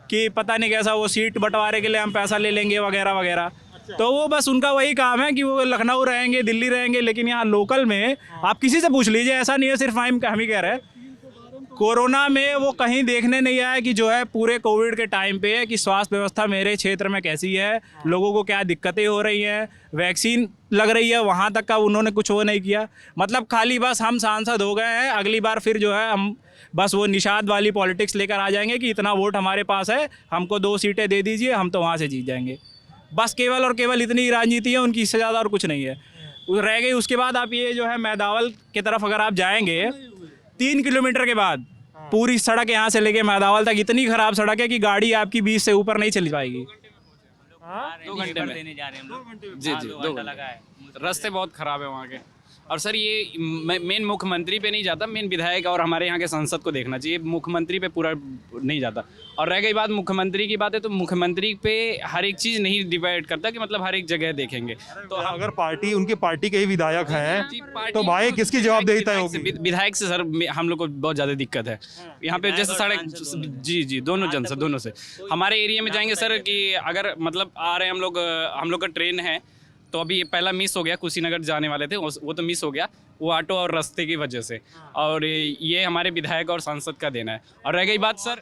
कि पता नहीं कैसा वो सीट बंटवारे के लिए हम पैसा ले लेंगे वगैरह वगैरह। तो वो बस उनका वही काम है कि वो लखनऊ रहेंगे, दिल्ली रहेंगे, लेकिन यहाँ लोकल में आप किसी से पूछ लीजिए, ऐसा नहीं है सिर्फ हम ही कह रहे हैं। कोरोना में वो कहीं देखने नहीं आया कि जो है पूरे कोविड के टाइम पे कि स्वास्थ्य व्यवस्था मेरे क्षेत्र में कैसी है, लोगों को क्या दिक्कतें हो रही हैं, वैक्सीन लग रही है, वहाँ तक का उन्होंने कुछ वो नहीं किया। मतलब खाली बस हम सांसद हो गए हैं, अगली बार फिर जो है हम बस वो निषाद वाली पॉलिटिक्स लेकर आ जाएंगे कि इतना वोट हमारे पास है, हमको 2 सीटें दे दीजिए, हम तो वहाँ से जीत जाएंगे। बस केवल और केवल इतनी राजनीति है उनकी, इससे ज़्यादा और कुछ नहीं है। रह गई उसके बाद आप ये जो है मैदावल की तरफ अगर आप जाएंगे, 3 किलोमीटर के बाद पूरी सड़क यहाँ से लेके मैदावल तक इतनी खराब सड़क है कि गाड़ी आपकी 20 से ऊपर नहीं चल पाएगी। 2 घंटे में देने जा रहे हैं हम लोग। जी जी, 2 घंटा लगा है। रास्ते बहुत ख़राब है वहाँ के। और सर ये मेन मुख्यमंत्री पे नहीं जाता, मेन विधायक और हमारे यहाँ के सांसद को देखना चाहिए, मुख्यमंत्री पे पूरा नहीं जाता। और रह गई बात मुख्यमंत्री की बात है, तो मुख्यमंत्री पे हर एक चीज़ नहीं डिवाइड करता कि मतलब हर एक जगह देखेंगे। तो अगर पार्टी, उनकी पार्टी के ही विधायक हैं तो भाई किसकी जवाबदेहिता होगी? विधायक से सर हम लोग को बहुत ज़्यादा दिक्कत है यहाँ पे, जैसे सड़क, जी दोनों से हमारे एरिया में जाएंगे सर कि अगर मतलब आ रहे हैं हम लोग का ट्रेन है, तो अभी ये पहला मिस हो गया, कुशीनगर जाने वाले थे वो तो मिस हो गया, वो ऑटो और रास्ते की वजह से। और ये हमारे विधायक और सांसद का देना है। और रह गई बात सर,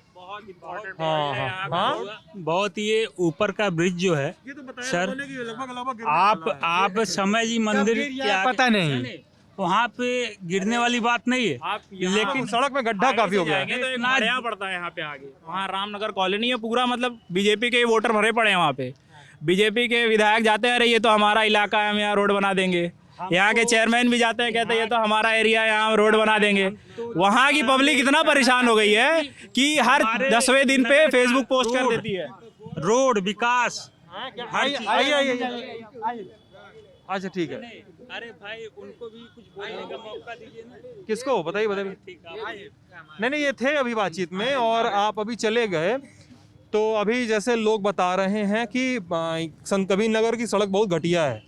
बहुत ये ऊपर का ब्रिज जो है सर, आप समय जी मंदिर क्या पता नहीं, वहाँ पे गिरने वाली बात नहीं है, लेकिन सड़क में गड्ढा काफी हो गया है। तो एक नया पड़ता है यहाँ पे आगे, वहाँ रामनगर कॉलोनी है पूरा, मतलब बीजेपी के वोटर भरे पड़े हैं वहाँ पे। बीजेपी के विधायक जाते हैं, अरे ये तो हमारा इलाका है, हम यहाँ रोड बना देंगे। यहाँ के चेयरमैन भी जाते हैं, कहते हैं ये तो हमारा एरिया है, यहाँ रोड बना देंगे। वहाँ की पब्लिक इतना परेशान हो गई है कि हर 10वें दिन पे फेसबुक पोस्ट कर देती है रोड विकास। अच्छा ठीक है, अरे भाई उनको भी कुछ बोलने का मौका दीजिए ना। किसको बताइए? नहीं ये थे अभी बातचीत में और आप अभी चले गए। तो अभी जैसे लोग बता रहे हैं कि संत कबीर नगर की सड़क बहुत घटिया है,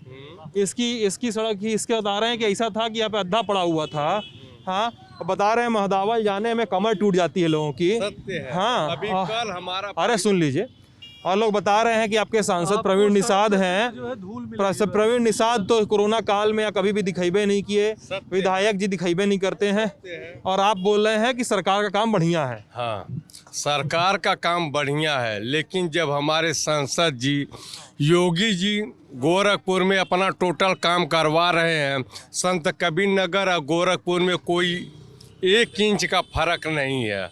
इसकी सड़क ही इसके बता रहे हैं कि ऐसा था कि यहाँ पे अद्धा पड़ा हुआ था। हाँ, बता रहे हैं महदावल जाने में कमर टूट जाती है लोगों की। हाँ, अभी कल हमारा, अरे सुन लीजिए, और लोग बता रहे हैं कि आपके सांसद प्रवीण निषाद हैं, प्रवीण निषाद तो कोरोना काल में या कभी भी दिखाइबे नहीं किए, विधायक जी दिखाइबे नहीं करते हैं, और आप बोल रहे हैं कि सरकार का काम बढ़िया है। हाँ, सरकार का काम बढ़िया है, लेकिन जब हमारे सांसद जी योगी जी गोरखपुर में अपना टोटल काम करवा रहे हैं, संत कबीर नगर और गोरखपुर में कोई 1 इंच का फर्क नहीं है।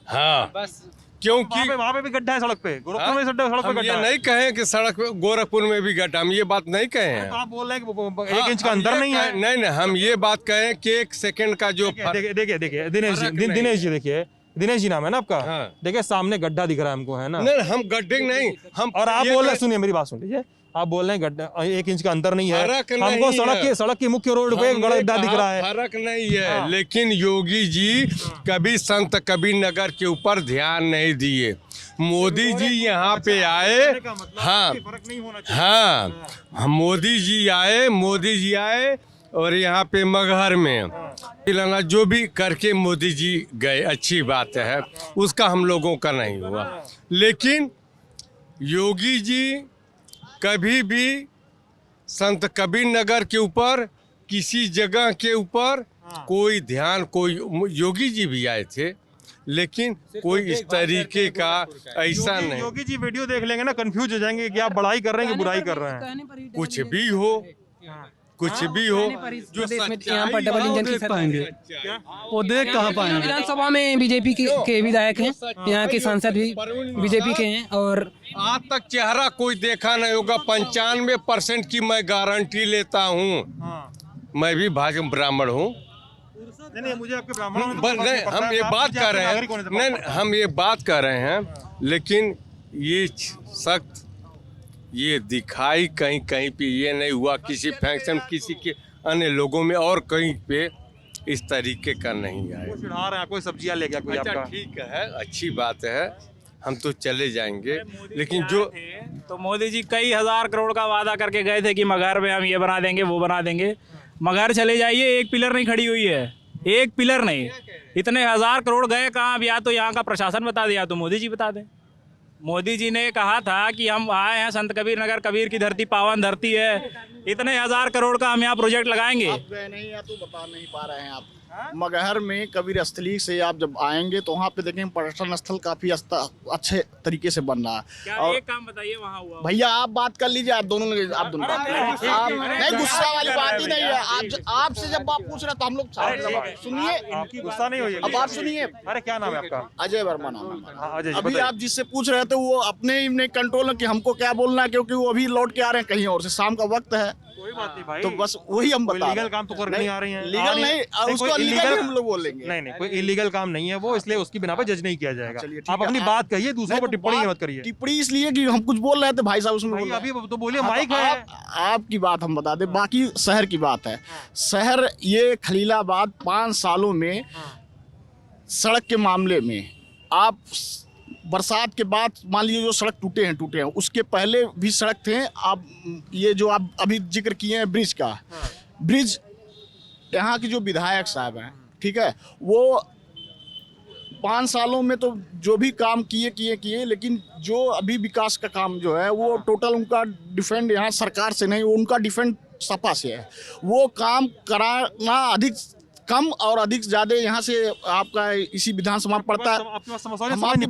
हाँ, बस क्योंकि वहाँ पे भी गड्ढा है सड़क पे, गोरखपुर में सड़क पे गड्ढा है। नहीं कहें कि सड़क पे गोरखपुर में भी गड्ढा, हम ये बात नहीं कहे हैं। आप बोल रहे हैं कि 1 इंच का अंतर नहीं है। नहीं, हम ये बात कहें कि 1 सेकंड का जो, देखिए दिनेश जी नाम है ना आपका? हाँ। देखिए सामने गड्ढा दिख रहा है हमको, है ना? नहीं, हम गड्ढे नहीं, हम और आप बोल रहे, सुनिए मेरी बात सुन लीजिए, आप बोल रहे हैं 1 इंच का अंतर नहीं है, फर्क हमको नहीं है। सड़क की मुख्य रोड पे हमने गड्ढा दिख कहा रहा है। फर्क नहीं है, लेकिन योगी जी कभी संत कबीर नगर के ऊपर ध्यान नहीं दिए। मोदी जी यहाँ पे आए, हाँ हाँ, मोदी जी आए और यहाँ पे मगहर में तेलंगाना जो भी करके मोदी जी गए, अच्छी बात है, उसका हम लोगों का नहीं हुआ। लेकिन योगी जी कभी भी संत कबीर नगर के ऊपर, किसी जगह के ऊपर कोई ध्यान, योगी जी भी आए थे, लेकिन कोई इस तरीके का ऐसा नहीं। योगी जी वीडियो देख लेंगे ना, कंफ्यूज हो जाएंगे कि आप बड़ाई कर रहे हैं कि बुराई कर रहे हैं। कुछ भी हो, कुछ भी हो, जो यहाँ पर डबल इंजन की देख पाएंगे, वो देख कहाँ पाएंगे। विधानसभा में बीजेपी के विधायक हैं, यहाँ के सांसद भी बीजेपी के हैं, और आज तक चेहरा कोई देखा नहीं होगा। 95% की मैं गारंटी लेता हूँ। मैं भी भाजपा ब्राह्मण हूँ। नहीं, मुझे आपके ब्राह्मणों में नहीं, हम ये बात कर रहे हैं, नहीं, हम ये बात कर रहे हैं, लेकिन ये सख्त ये दिखाई कहीं कहीं पे ये नहीं हुआ, किसी फंक्शन किसी के अन्य लोगों में और कहीं पे इस तरीके का नहीं आया। चिढ़ा रहे हैं, कोई सब्जियां ले गया कोई अच्छा, आपका। ठीक है, अच्छी बात है, हम तो चले जाएंगे, लेकिन जो तो मोदी जी कई हजार करोड़ का वादा करके गए थे कि मगहर में हम ये बना देंगे, वो बना देंगे। मगहर चले जाइए, एक पिलर नहीं खड़ी हुई है, एक पिलर नहीं। इतने हजार करोड़ गए कहाँ? अब या तो यहाँ का प्रशासन बता दे या तो मोदी जी बता दें। मोदी जी ने कहा था कि हम आए हैं संत कबीर नगर, कबीर की धरती पावन धरती है, इतने हजार करोड़ का हम यहाँ प्रोजेक्ट लगाएंगे। आप गए नहीं या तो बता नहीं पा रहे हैं आप। मगहर में कबीर स्थली से आप जब आएंगे तो वहाँ पे देखेंगे पर्यटन स्थल काफी अच्छे तरीके से बन रहा है। क्या और एक काम बताइए वहाँ हुआ? भैया आप बात कर लीजिए, आप दोनों बात नहीं, गुस्सा वाली बात ही नहीं है। आपसे जब बात पूछ रहे तो हम लोग सुनिए, आपकी गुस्सा नहीं हुई? अब आप सुनिए। अरे क्या नाम है आपका? अजय वर्मा नाम है। अजय जी, अभी बताइए। आप जिससे पूछ रहे थे वो अपने ही नहीं कंट्रोल है कि हमको क्या बोलना है, क्योंकि वो अभी लौट के आ रहे हैं कहीं और से, शाम का वक्त है। कोई बात नहीं भाई, तो बस वही हम बता लीगल काम तो करके नहीं आ रही हैं। लीगल नहीं, उसको लीगल हम लोग बोलेंगे। नहीं, कोई इलीगल काम नहीं है वो, इसलिए उसकी बिना पर जज नहीं किया जाएगा। चलिए, ठीक आप है। अपनी बात कहिए, दूसरों पर टिप्पणी मत करिए। टिप्पणी इसलिए कि हम कुछ बोल रहे थे भाई साहब, उसमें भाई, अभी तो बोलिए, हाँ, माइक तो है। आपकी बात हम बता दें, बाकी शहर की बात है। शहर ये खलीलाबाद 5 सालों में सड़क के मामले में, आप बरसात के बाद मान लीजिए जो सड़क टूटे हैं, उसके पहले भी सड़क थे। आप ये जो आप अभी जिक्र किए हैं ब्रिज का, ब्रिज यहाँ के जो विधायक साहब हैं, ठीक है, वो 5 सालों में तो जो भी काम किए, लेकिन जो अभी विकास का काम जो है वो टोटल उनका डिफेंड यहाँ सरकार से नहीं, उनका डिफेंड सपा से है। वो काम कराना अधिक कम और अधिक ज़्यादा यहाँ से आपका इसी विधानसभा में पड़ता है। हम आपको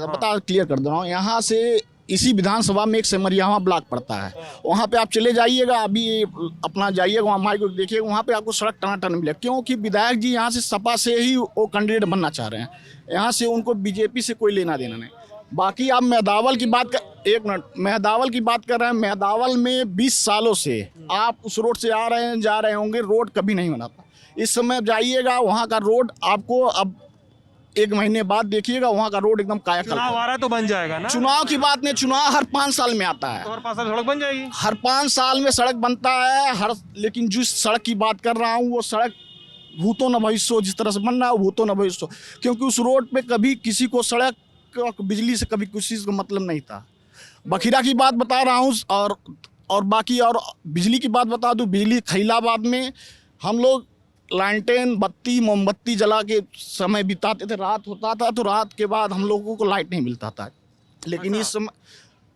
बता क्लियर कर दे रहा हूँ, यहाँ से इसी विधानसभा में एक सिमरिया ब्लॉक पड़ता है, वहाँ पे आप चले जाइएगा, अभी अपना जाइएगा वहाँ माइक को देखिएगा, वहाँ पे आपको सड़क टनाटन मिलेगा, क्योंकि विधायक जी यहाँ से सपा से ही वो कैंडिडेट बनना चाह रहे हैं। यहाँ से उनको बीजेपी से कोई लेना देना नहीं। बाकी आप मेहदावल की बात कर, एक मिनट, मेहदावल की बात कर रहे हैं। मेहदावल में 20 सालों से आप उस रोड से आ रहे हैं, जा रहे होंगे, रोड कभी नहीं बना था। इस समय जाइएगा वहाँ का रोड आपको अब 1 महीने बाद देखिएगा वहाँ का रोड एकदम कायाकल्प। चुनाव आ रहा है तो बन जाएगा ना। चुनाव की बात नहीं, चुनाव हर 5 साल में आता है, तो हर 5 साल सड़क बन जाएगी। हर 5 साल में सड़क बनता है लेकिन जिस सड़क की बात कर रहा हूँ वो सड़क भूतो न भविष्य, जिस तरह से बन रहा है वो भूतो न भविष्य, क्योंकि उस रोड पे कभी किसी को सड़क बिजली से कभी किसी को मतलब नहीं था। बखीरा की बात बता रहा हूँ और बाकी और बिजली की बात बता दूँ, बिजली खलीलाबाद में हम लोग लालटेन बत्ती मोमबत्ती जला के समय बिताते थे। रात होता था तो रात के बाद हम लोगों को लाइट नहीं मिलता था, लेकिन इस समय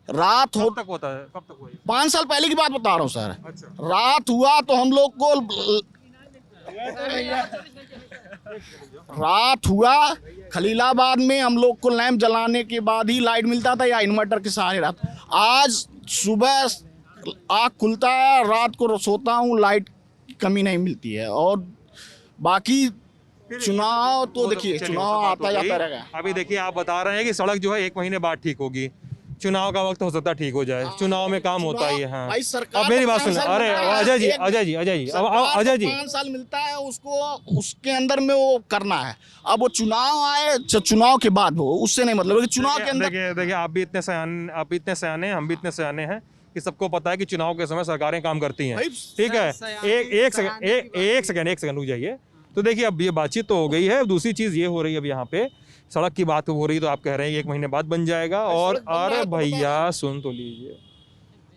रात कब तक होता है? कब तक हुआ? 5 साल पहले की बात बता रहा हूँ सर। अच्छा। रात हुआ तो हम लोग को रात हुआ खलीलाबाद में हम लोग को लैंप जलाने के बाद ही लाइट मिलता था या इन्वर्टर के सहारे रात। आज सुबह आँख खुलता है, रात को सोता हूँ, लाइट की कमी नहीं मिलती है। और बाकी चुनाव तो देखिए, चुनाव आता जाता रहेगा। अभी देखिए आप बता रहे हैं कि सड़क जो है 1 महीने बाद ठीक होगी, चुनाव का वक्त हो सकता है ठीक हो जाए, चुनाव में काम होता ही है। हाँ, भाई सरकार अब मेरी बात सुन। अरे अजय जी, अब अजय जी 5 साल मिलता है उसको, उसके अंदर में वो करना है। अब वो चुनाव आए, चुनाव के बाद हो, उससे नहीं मतलब, चुनाव के अंदर देखिए आप भी इतने सयाने, हम भी इतने सयाने हैं कि सबको पता है कि चुनाव के समय सरकारें काम करती हैं, ठीक है। एक सेकंड रुक जाइए। तो देखिए अब ये बातचीत तो हो गई है, दूसरी चीज़ ये हो रही है अब यहाँ पे सड़क की बात हो रही, तो आप कह रहे हैं 1 महीने बाद बन जाएगा। और अरे भैया सुन तो लीजिए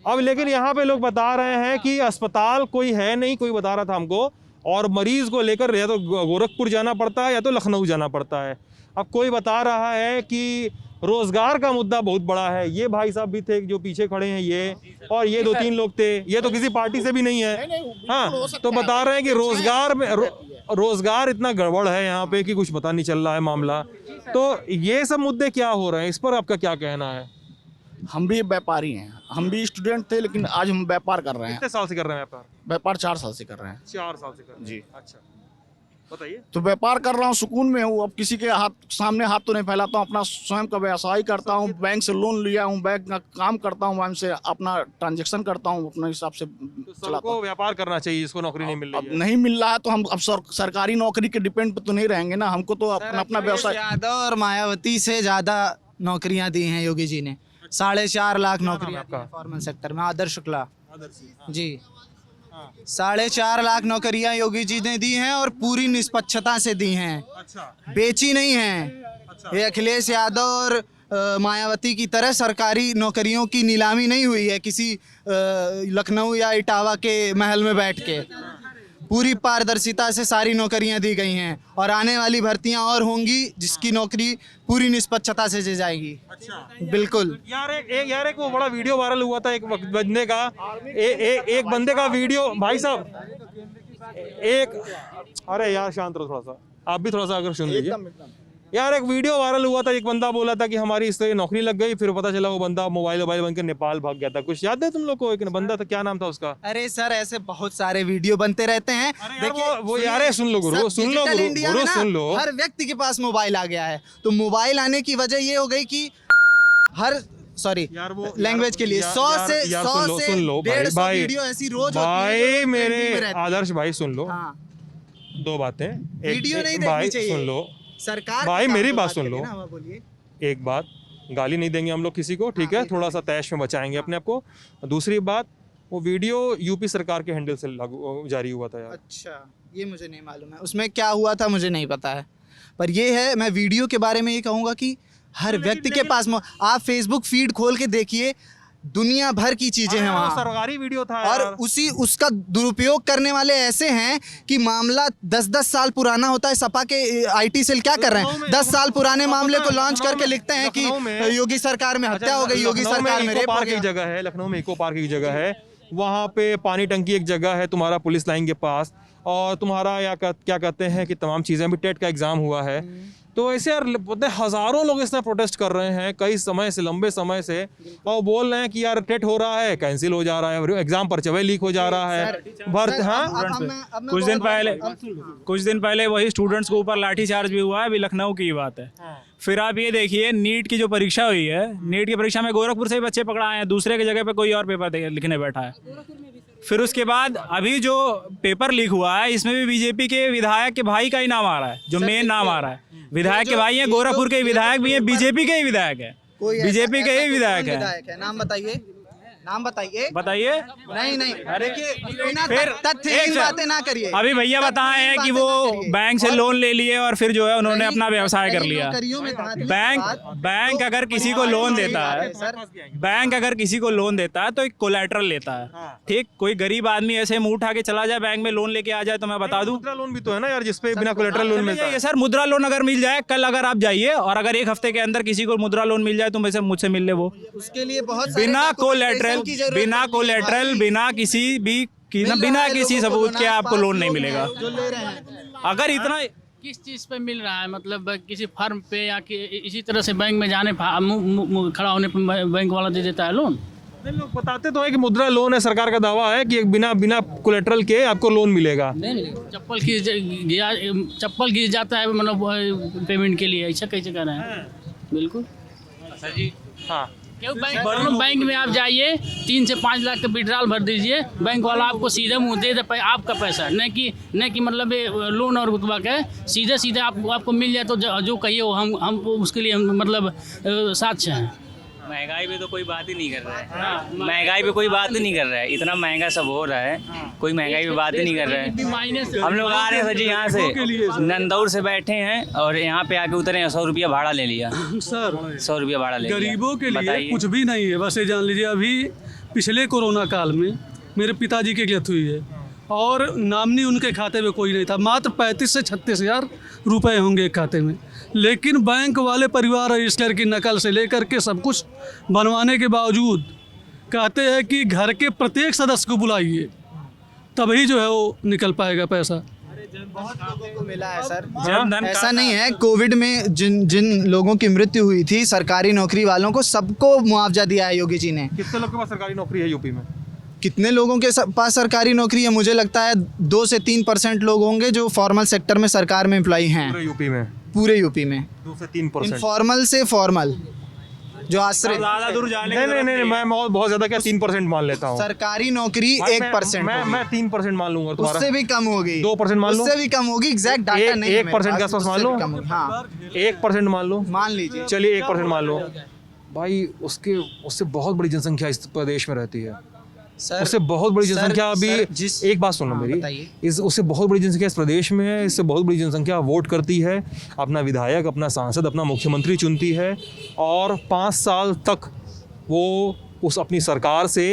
अब, लेकिन यहाँ पे लोग बता रहे हैं कि अस्पताल कोई है नहीं, कोई बता रहा था हमको, और मरीज को लेकर या तो गोरखपुर जाना पड़ता है या तो लखनऊ जाना पड़ता है। अब कोई बता रहा है कि रोजगार का मुद्दा बहुत बड़ा है। ये भाई साहब भी थे जो पीछे खड़े हैं ये, और ये 2-3 लोग थे, ये तो किसी पार्टी से भी नहीं है। हाँ, तो बता रहे हैं कि रोजगार में रोजगार इतना गड़बड़ है यहाँ पे कि कुछ पता नहीं चल रहा है मामला। तो ये सब मुद्दे क्या हो रहे हैं, इस पर आपका क्या कहना है? हम भी व्यापारी हैं, हम भी स्टूडेंट थे, लेकिन आज हम व्यापार कर रहे हैं। कितने साल से कर रहे हैं व्यापार? व्यापार 4 साल से कर रहे हैं। 4 साल से कर रहे हैं जी। अच्छा बताइए। तो व्यापार कर रहा हूँ, सुकून में हूँ। अब किसी के सामने हाथ तो नहीं फैलाता हूँ, अपना स्वयं का व्यवसाय करता हूँ। बैंक से लोन लिया हूँ, बैंक का काम करता हूँ, वहाँ से अपना ट्रांजेक्शन करता हूँ, अपने हिसाब से चलाता हूँ। सबको व्यापार करना चाहिए, इसको नौकरी नहीं मिल रही अब है। नहीं मिल रहा है तो हम अब सरकारी नौकरी के डिपेंड पे तो नहीं रहेंगे ना, हमको तो अपना व्यवसाय। यादव और मायावती से ज्यादा नौकरियां दी हैं योगी जी ने। 4.5 लाख नौकरियां दी हैं फॉर्मल सेक्टर में। आदर्श शुक्ला जी, 4.5 लाख नौकरियां योगी जी ने दी हैं और पूरी निष्पक्षता से दी हैं, बेची नहीं हैं। ये अखिलेश यादव और मायावती की तरह सरकारी नौकरियों की नीलामी नहीं हुई है किसी लखनऊ या इटावा के महल में बैठ के। पूरी पारदर्शिता से सारी नौकरियां दी गई हैं और आने वाली भर्तियां और होंगी जिसकी नौकरी पूरी निष्पक्षता से दी जाएगी। बिल्कुल। यार एक वो बड़ा वीडियो वायरल हुआ था एक बंदे का, एक बंदे का वीडियो। भाई साहब अरे यार शांत रहो थोड़ा सा, आप भी थोड़ा सा अगर सुन लीजिए। यार एक वीडियो वायरल हुआ था, एक बंदा बोला था कि हमारी इससे नौकरी लग गई, फिर पता चला वो बंदा मोबाइल बन के नेपाल भाग गया था। कुछ याद है तुम लोग को? एक बंदा था, क्या नाम था उसका? अरे सर ऐसे बहुत सारे वीडियो बनते रहते हैं। देखिए वो यार सुन लो गुरु, सुन लो। हर व्यक्ति के पास मोबाइल आ गया है, तो मोबाइल आने की वजह ये हो गई कि हर लैंग्वेज के लिए 100 से 150 वीडियो ऐसी रोज होती है। मेरे आदर्श भाई सुन लो, 2 बातें। वीडियो नहीं देखनी चाहिए। सुन लो सरकार भाई, मेरी बात सुन लो। एक बात, गाली नहीं देंगे हम लोग किसी को, ठीक है, थोड़ा सा तैश में बचाएंगे अपने आप को। दूसरी बात, वो वीडियो यूपी सरकार के हैंडल से जारी हुआ था यार। अच्छा, ये मुझे नहीं मालूम है उसमें क्या हुआ था, मुझे नहीं पता है। पर ये है, मैं वीडियो के बारे में ये कहूँगा कि हर व्यक्ति के पास, आप फेसबुक फीड खोल के देखिए, दुनिया भर की चीजें हैं वहाँ। सरकारी वीडियो था और उसका दुरुपयोग करने वाले ऐसे हैं कि मामला 10-10 साल पुराना होता है। सपा के IT सेल क्या कर रहे हैं, 10 साल पुराने मामले को लॉन्च करके लिखते हैं कि योगी सरकार में हत्या हो गई, योगी सरकार में रेप हो गया। जगह है लखनऊ में, इको पार्क की जगह है, वहाँ पे पानी टंकी एक जगह है तुम्हारा पुलिस लाइन के पास, और तुम्हारा क्या कहते हैं कि तमाम चीज़ें भी, टेट का एग्जाम हुआ है। तो ऐसे यार हज़ारों लोग इसमें प्रोटेस्ट कर रहे हैं कई समय से, लंबे समय से, और बोल रहे हैं कि यार टेट हो रहा है, कैंसिल हो जा रहा है, एग्जाम पर चवे लीक हो जा रहा है। कुछ दिन पहले वही स्टूडेंट्स के ऊपर लाठीचार्ज भी हुआ है, अभी लखनऊ की बात है। फिर आप ये देखिए, नीट की जो परीक्षा हुई है, नीट की परीक्षा में गोरखपुर से ही बच्चे पकड़ाए हैं, दूसरे की जगह पे कोई और पेपर लिखने बैठा है। फिर उसके बाद अभी जो पेपर लीक हुआ है, इसमें भी बीजेपी के विधायक के भाई का ही नाम आ रहा है, जो मेन नाम आ रहा है। विधायक के भाई हैं, गोरखपुर के विधायक भी हैं, बीजेपी के ही विधायक है, बीजेपी के ही विधायक है। नाम बताइए, नाम बताइए। नहीं अरे फिर तथ्यहीन बातें ना करिए। अभी भैया बताए हैं कि वो बैंक से लोन ले लिए और फिर जो है उन्होंने अपना व्यवसाय कर लिया। बैंक अगर किसी को लोन देता है, बैंक अगर किसी को लोन देता है तो एक कोलैटरल लेता है, ठीक। कोई गरीब आदमी ऐसे मुंह उठा के चला जाए बैंक में लोन लेके आ जाए, तो मैं बता दूं, मुद्रा लोन भी तो है ना यार, जिसपे बिना कोलैटरल लोन मिलता है। सर मुद्रा लोन अगर मिल जाए, कल अगर आप जाइए और अगर 1 हफ्ते के अंदर किसी को मुद्रा लोन मिल जाए, तो मुझसे मिल ले, वो उसके लिए बहुत बिना कोलैटरल, बिना किसी सबूत के आपको लोन नहीं मिलेगा। अगर इतना किस चीज़ पे मिल रहा है, मतलब किसी फर्म पे या कि इसी तरह से बैंक में जाने खड़ा होने पर बैंक वाला दे देता है लोन? लोग बताते तो है कि मुद्रा लोन है, सरकार का दावा है कि बिना कोलेट्रल के आपको लोन मिलेगा। चप्पल घिस जाता है, मतलब पेमेंट के लिए, ऐसा कैसे कर रहे हैं? बिल्कुल सर जी। हाँ, बैंक में आप जाइए, 3 से 5 लाख का विड्रॉल भर दीजिए, बैंक वाला आपको सीधे मुँह दे दे आपका पैसा, न कि मतलब लोन और रुतबा का, सीधे आपको मिल जाए, तो जो कहिए वो हम उसके लिए हम मतलब साक्ष्य हैं। महंगाई पे तो कोई बात ही नहीं कर रहा है। महंगाई पे कोई बात ही नहीं कर रहा है। इतना महंगा सब हो रहा है, कोई महंगाई पे बात ही नहीं कर रहा है। हम लोग आ रहे हैं सर जी यहाँ से नंदौर से बैठे हैं और यहाँ पे आके उतरे हैं, 100 रुपया भाड़ा ले लिया सर 100 रुपया भाड़ा ले लिया। गरीबों के लिए बताइए। कुछ भी नहीं है। बस ये जान लीजिए, अभी पिछले कोरोना काल में मेरे पिताजी की डेथ हुई है और नामनी उनके खाते में कोई नहीं था। मात्र 35 से 36 हज़ार रुपये होंगे एक खाते में, लेकिन बैंक वाले परिवार रजिस्टर की नकल से लेकर के सब कुछ बनवाने के बावजूद कहते हैं कि घर के प्रत्येक सदस्य को बुलाइए, तभी जो है वो निकल पाएगा पैसा। बहुत लोगों को मिला है सर। जनधन ऐसा नहीं है, कोविड में जिन लोगों की मृत्यु हुई थी, सरकारी नौकरी वालों को सबको मुआवजा दिया है योगी जी ने। कितने लोग के पास सरकारी नौकरी है यूपी में? कितने लोगों के पास सरकारी नौकरी है? मुझे लगता है 2 से 3% लोग होंगे जो फॉर्मल सेक्टर में सरकार में एम्प्लॉई हैं पूरे यूपी में 2 से 3%। इनफॉर्मल से फॉर्मल जो आश्रित। ज़्यादा दूर जाने नहीं, मैं बहुत ज्यादा क्या 3% मान लेता हूँ। सरकारी नौकरी 1% मैं 3% मान लूंगा। तुम्हारा उससे भी कम होगी, 2% मान लो, उससे भी कम होगी। एग्जैक्ट डाटा नहीं है 1% के आसपास मान लो। हाँ 1% मान लो, मान लीजिए। चलिए 1% मान लो भाई। उससे बहुत बड़ी जनसंख्या इस प्रदेश में रहती है। उससे बहुत बड़ी जनसंख्या अभी एक बात सुन लो मेरी, उससे बहुत बड़ी जनसंख्या इस प्रदेश में है। इससे बहुत बड़ी जनसंख्या वोट करती है, अपना विधायक, अपना सांसद, अपना मुख्यमंत्री चुनती है और 5 साल तक वो उस अपनी सरकार से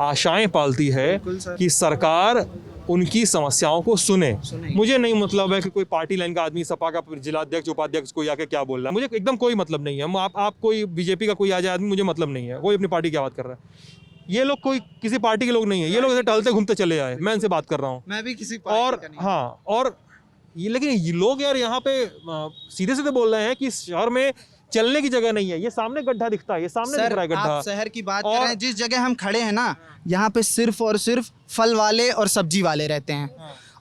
आशाएं पालती है कि सरकार उनकी समस्याओं को सुने। मुझे नहीं मतलब है कि कोई पार्टी लाइन का आदमी, सपा का जिलाध्यक्ष, उपाध्यक्ष कोई आके क्या बोल रहा है, मुझे एकदम कोई मतलब नहीं है। आप कोई बीजेपी का कोई आ जाए आदमी, मुझे मतलब नहीं है, कोई अपनी पार्टी की बात कर रहा है। ये लोग कोई किसी पार्टी के लोग नहीं है, ये लोग ऐसे टहलते घूमते चले आए। मैं इनसे बात कर रहा हूँ, मैं भी किसी पार्टी और का नहीं। हाँ, और ये लेकिन ये लोग यार यहाँ पे सीधे सीधे बोल रहे हैं कि शहर में चलने की जगह नहीं है। ये सामने गड्ढा दिखता है, ये सामने दिख रहा है गड्ढा। आप शहर की बात कर रहे हैं, जिस जगह हम खड़े हैं ना, यहाँ पे सिर्फ और सिर्फ फल वाले और सब्जी वाले रहते हैं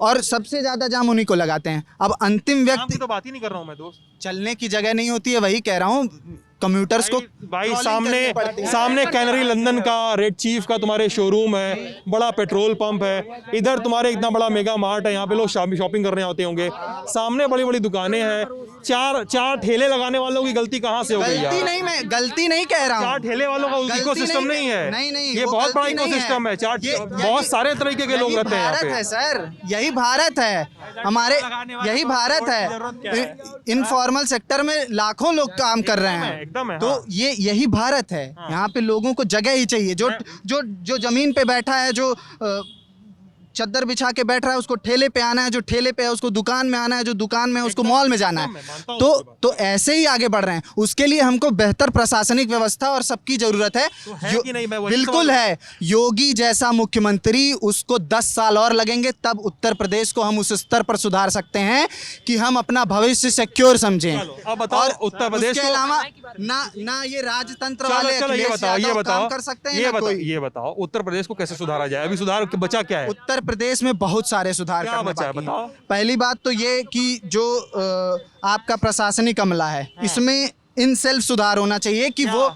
और सबसे ज्यादा जाम उन्हीं को लगाते हैं। अब अंतिम व्यक्ति तो बात ही नहीं कर रहा हूँ मैं दोस्त, चलने की जगह नहीं होती है, वही कह रहा हूँ। कम्यूटर्स को भाई सामने कैनरी लंदन का, रेड चीफ का तुम्हारे शोरूम है, बड़ा पेट्रोल पंप है, इधर तुम्हारे इतना बड़ा मेगा मार्ट है, यहाँ पे लोग शॉपिंग करने आते होंगे। सामने बड़ी बड़ी दुकानें हैं, चार ठेले लगाने वालों की गलती कहाँ से हो गई यार? नहीं, मैं गलती नहीं कह रहा हूँ। 4 ठेले वालों का इकोसिस्टम नहीं है। नहीं, ये बहुत बड़ा इकोसिस्टम है। बहुत सारे तरीके के लोग रहते हैं यहाँ पे। भारत है सर, यही भारत है हमारे, यही भारत है। इनफॉर्मल सेक्टर में लाखों लोग काम कर रहे हैं, तो ये यही भारत है। यहाँ पे लोगों को जगह ही चाहिए। जो जमीन पे बैठा है, जो चद्दर बिछा के बैठ रहा है, उसको ठेले पे आना है, जो ठेले पे है उसको दुकान में आना है, जो दुकान में है उसको मॉल में जाना है। तो ऐसे ही आगे बढ़ रहे हैं। उसके लिए हमको बेहतर प्रशासनिक व्यवस्था और सबकी जरूरत है। बिल्कुल है। योगी जैसा मुख्यमंत्री, उसको 10 साल और लगेंगे, तब उत्तर प्रदेश को हम उस स्तर पर सुधार सकते हैं कि हम अपना भविष्य सिक्योर समझें। अब बताओ उत्तर प्रदेश के अलावा ना ये राजतंत्र वाले ये बताओ कर सकते हैं। ये बताओ उत्तर प्रदेश को कैसे सुधारा जाए? अभी सुधार बचा क्या है? उत्तर प्रदेश में बहुत सारे सुधार करने बचा है, बाकी बताओ। हैं। पहली बात तो ये कि जो आपका प्रशासनिक अमला है, इसमें इन सेल्फ सुधार होना चाहिए कि वो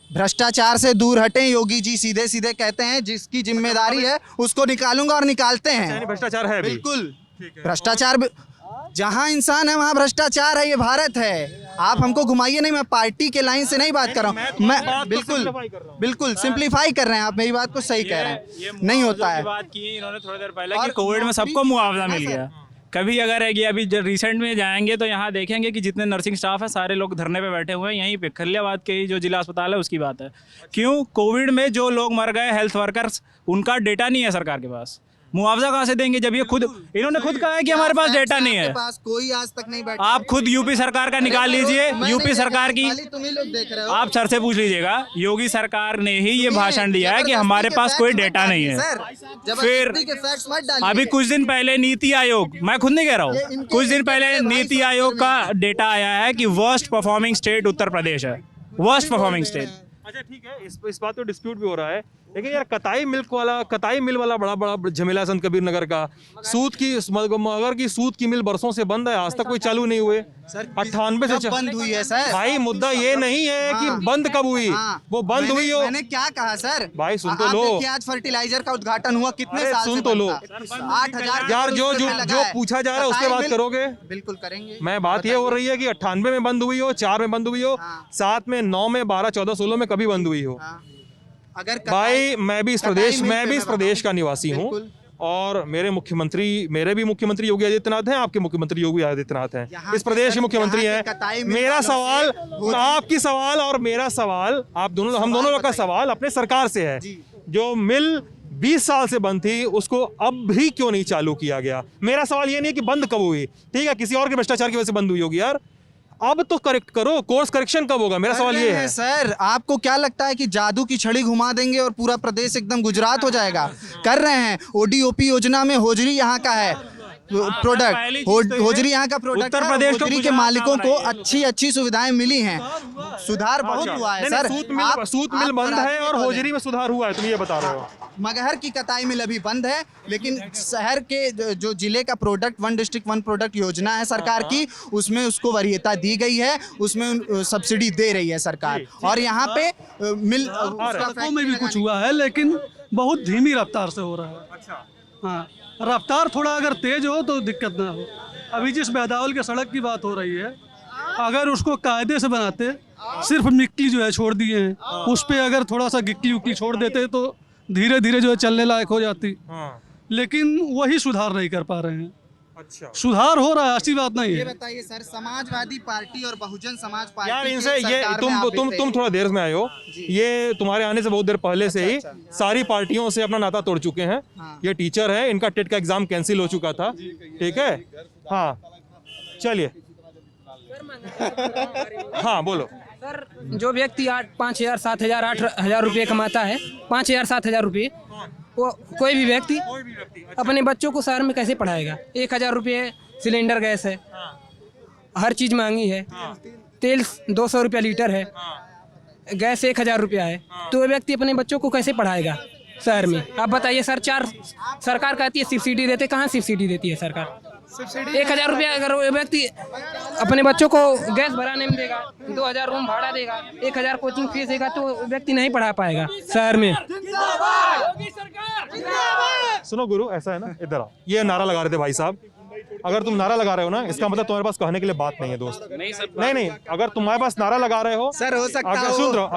भ्रष्टाचार से दूर हटें। योगी जी सीधे सीधे कहते हैं जिसकी जिम्मेदारी है उसको निकालूंगा, और निकालते हैं। भ्रष्टाचार है बिल्कुल, भ्रष्टाचार जहाँ इंसान है वहाँ भ्रष्टाचार है। ये भारत है। आप हमको घुमाइए नहीं, मैं पार्टी के लाइन से नहीं बात कर रहा हूँ। मैं बिल्कुल सिंप्लीफाई कर रहे हैं आप, मेरी बात को सही कह रहे हैं। नहीं होता है। बात की इन्होंने थोड़ी देर पहले कि कोविड में सबको मुआवजा मिल गया। कभी अगर है कि अभी रिसेंट में जाएंगे तो यहाँ देखेंगे कि जितने नर्सिंग स्टाफ है सारे लोग धरने पे बैठे हुए हैं। यहीं पे खलियाबाद के जो जिला अस्पताल है उसकी बात है। क्यों? कोविड में जो लोग मर गए हेल्थ वर्कर्स, उनका डेटा नहीं है सरकार के पास। मुआवजा कहाँ से देंगे जब ये खुद, इन्होंने खुद कहा है कि हमारे पास डेटा नहीं है। पास कोई आज तक नहीं बैठा। आप खुद यूपी सरकार का निकाल लीजिए, यूपी सरकार की, तुम्ही लोग देख रहे हो। आप सर से पूछ लीजिएगा। योगी सरकार ने ही ये भाषण दिया है कि हमारे पास कोई डेटा नहीं है। फिर अभी कुछ दिन पहले नीति आयोग, मैं खुद नहीं कह रहा हूँ, कुछ दिन पहले नीति आयोग का डेटा आया है कि worst performing state Uttar Pradesh है। Worst performing state. अच्छा ठीक है, इस बात पे डिस्प्यूट भी हो रहा है, लेकिन यार कताई मिल वाला बड़ा झमेला संत कबीर नगर का। सूत की मगर की सूत की मिल बरसों से बंद है, आज तक कोई चालू नहीं हुए। 98 से कब बंद हुई है सर? भाई मुद्दा ये नहीं है कि बंद कब हुई, वो बंद हुई हो। मैंने क्या कहा सर? भाई सुन तो आप लो, देखिए आज फर्टिलाइजर का उद्घाटन हुआ, कितने अरे साल सुन से तो लो। बंद था? 8,000 यार जो जो जो पूछा जा रहा है उसके बात करोगे। बिल्कुल करेंगे। मैं बात ये हो रही है कि 98 में बंद हुई हो, 4 में बंद हुई हो, 7 में, 9 में, 12, 14, 16 में कभी बंद हुई हो। अगर भाई मैं भी इस प्रदेश का निवासी हूँ और मेरे भी मुख्यमंत्री योगी आदित्यनाथ हैं, आपके मुख्यमंत्री योगी आदित्यनाथ हैं, इस प्रदेश के मुख्यमंत्री हैं। मेरा सवाल, आपकी सवाल और मेरा सवाल, हम दोनों लोग का सवाल अपने सरकार से है। जो मिल 20 साल से बंद थी उसको अब भी क्यों नहीं चालू किया गया? मेरा सवाल ये नहीं है कि बंद कब हुई, ठीक है, किसी और के भ्रष्टाचार की वजह से बंद हुई होगी यार, अब तो करेक्ट करो, कोर्स करेक्शन कब होगा? मेरा सवाल ये है सर। आपको क्या लगता है कि जादू की छड़ी घुमा देंगे और पूरा प्रदेश एकदम गुजरात हो जाएगा? कर रहे हैं। ओडीओपी योजना में होजरी यहाँ का है प्रोडक्ट, होजरी यहाँ का प्रोडक्ट, उत्तर प्रदेश होजरी के मालिकों को अच्छी सुविधाएं मिली हैं, सुधार बहुत हुआ है सर। सूत मिल बंद है और होजरी में सुधार हुआ है, तुम ये बता रहे हो? मगहर की कटाई मिल अभी बंद है, लेकिन शहर के जो जिले का प्रोडक्ट, 1 डिस्ट्रिक्ट 1 प्रोडक्ट योजना है सरकार की, उसमें उसको वरीयता दी गई है, उसमें सब्सिडी दे रही है सरकार। और यहाँ पे मिल में भी कुछ हुआ है, लेकिन बहुत धीमी रफ्तार से हो रहा है। अच्छा, हाँ, रफ्तार थोड़ा अगर तेज हो तो दिक्कत ना हो। अभी जिस बहदावल के सड़क की बात हो रही है, अगर उसको कायदे से बनाते, सिर्फ मिट्टी जो है छोड़ दिए हैं, उस पे अगर थोड़ा सा गिट्टी उक्की छोड़ देते तो धीरे धीरे जो है चलने लायक हो जाती। लेकिन वही सुधार नहीं कर पा रहे हैं। अच्छा, सुधार हो रहा है, ऐसी बात नहीं है। ये बताइए सर, समाजवादी पार्टी और बहुजन समाज पार्टी यार इनसे ये तुम थोड़ा देर में आए हो, ये तुम्हारे आने से बहुत देर पहले से ही सारी पार्टियों से अपना नाता तोड़ चुके हैं। ये टीचर है, इनका टेट का एग्जाम कैंसिल हो चुका था, ठीक है। हाँ चलिए, हाँ बोलो सर। जो व्यक्ति 5,000, 7,000, 8,000 रुपये कमाता है, 5,000, 7,000 रुपये, वो कोई भी व्यक्ति अपने बच्चों को शहर में कैसे पढ़ाएगा? 1,000 रुपये सिलेंडर गैस है, हर चीज़ महंगी है, तेल 200 रुपया लीटर है, गैस 1,000 रुपया है, तो वो व्यक्ति अपने बच्चों को कैसे पढ़ाएगा शहर में? आप बताइए सर। सरकार कहती है सब्सिडी देते, कहाँ सब्सिडी देती है सरकार? 1,000 रुपया अगर वो व्यक्ति अपने बच्चों को गैस भराने में देगा, 2,000 रूम भाड़ा देगा, 1,000 कोचिंग फीस देगा, तो व्यक्ति नहीं पढ़ा पाएगा शहर में। सुनो गुरु, ऐसा है ना, इधर आओ। ये नारा लगा रहे थे भाई साहब। अगर तुम नारा लगा रहे हो ना, इसका मतलब तुम्हारे पास कहने के लिए बात नहीं है दोस्त। नहीं सर, नहीं, अगर तुम्हारे पास नारा लगा रहे हो सर, हो सकता है, सुन रहे हो,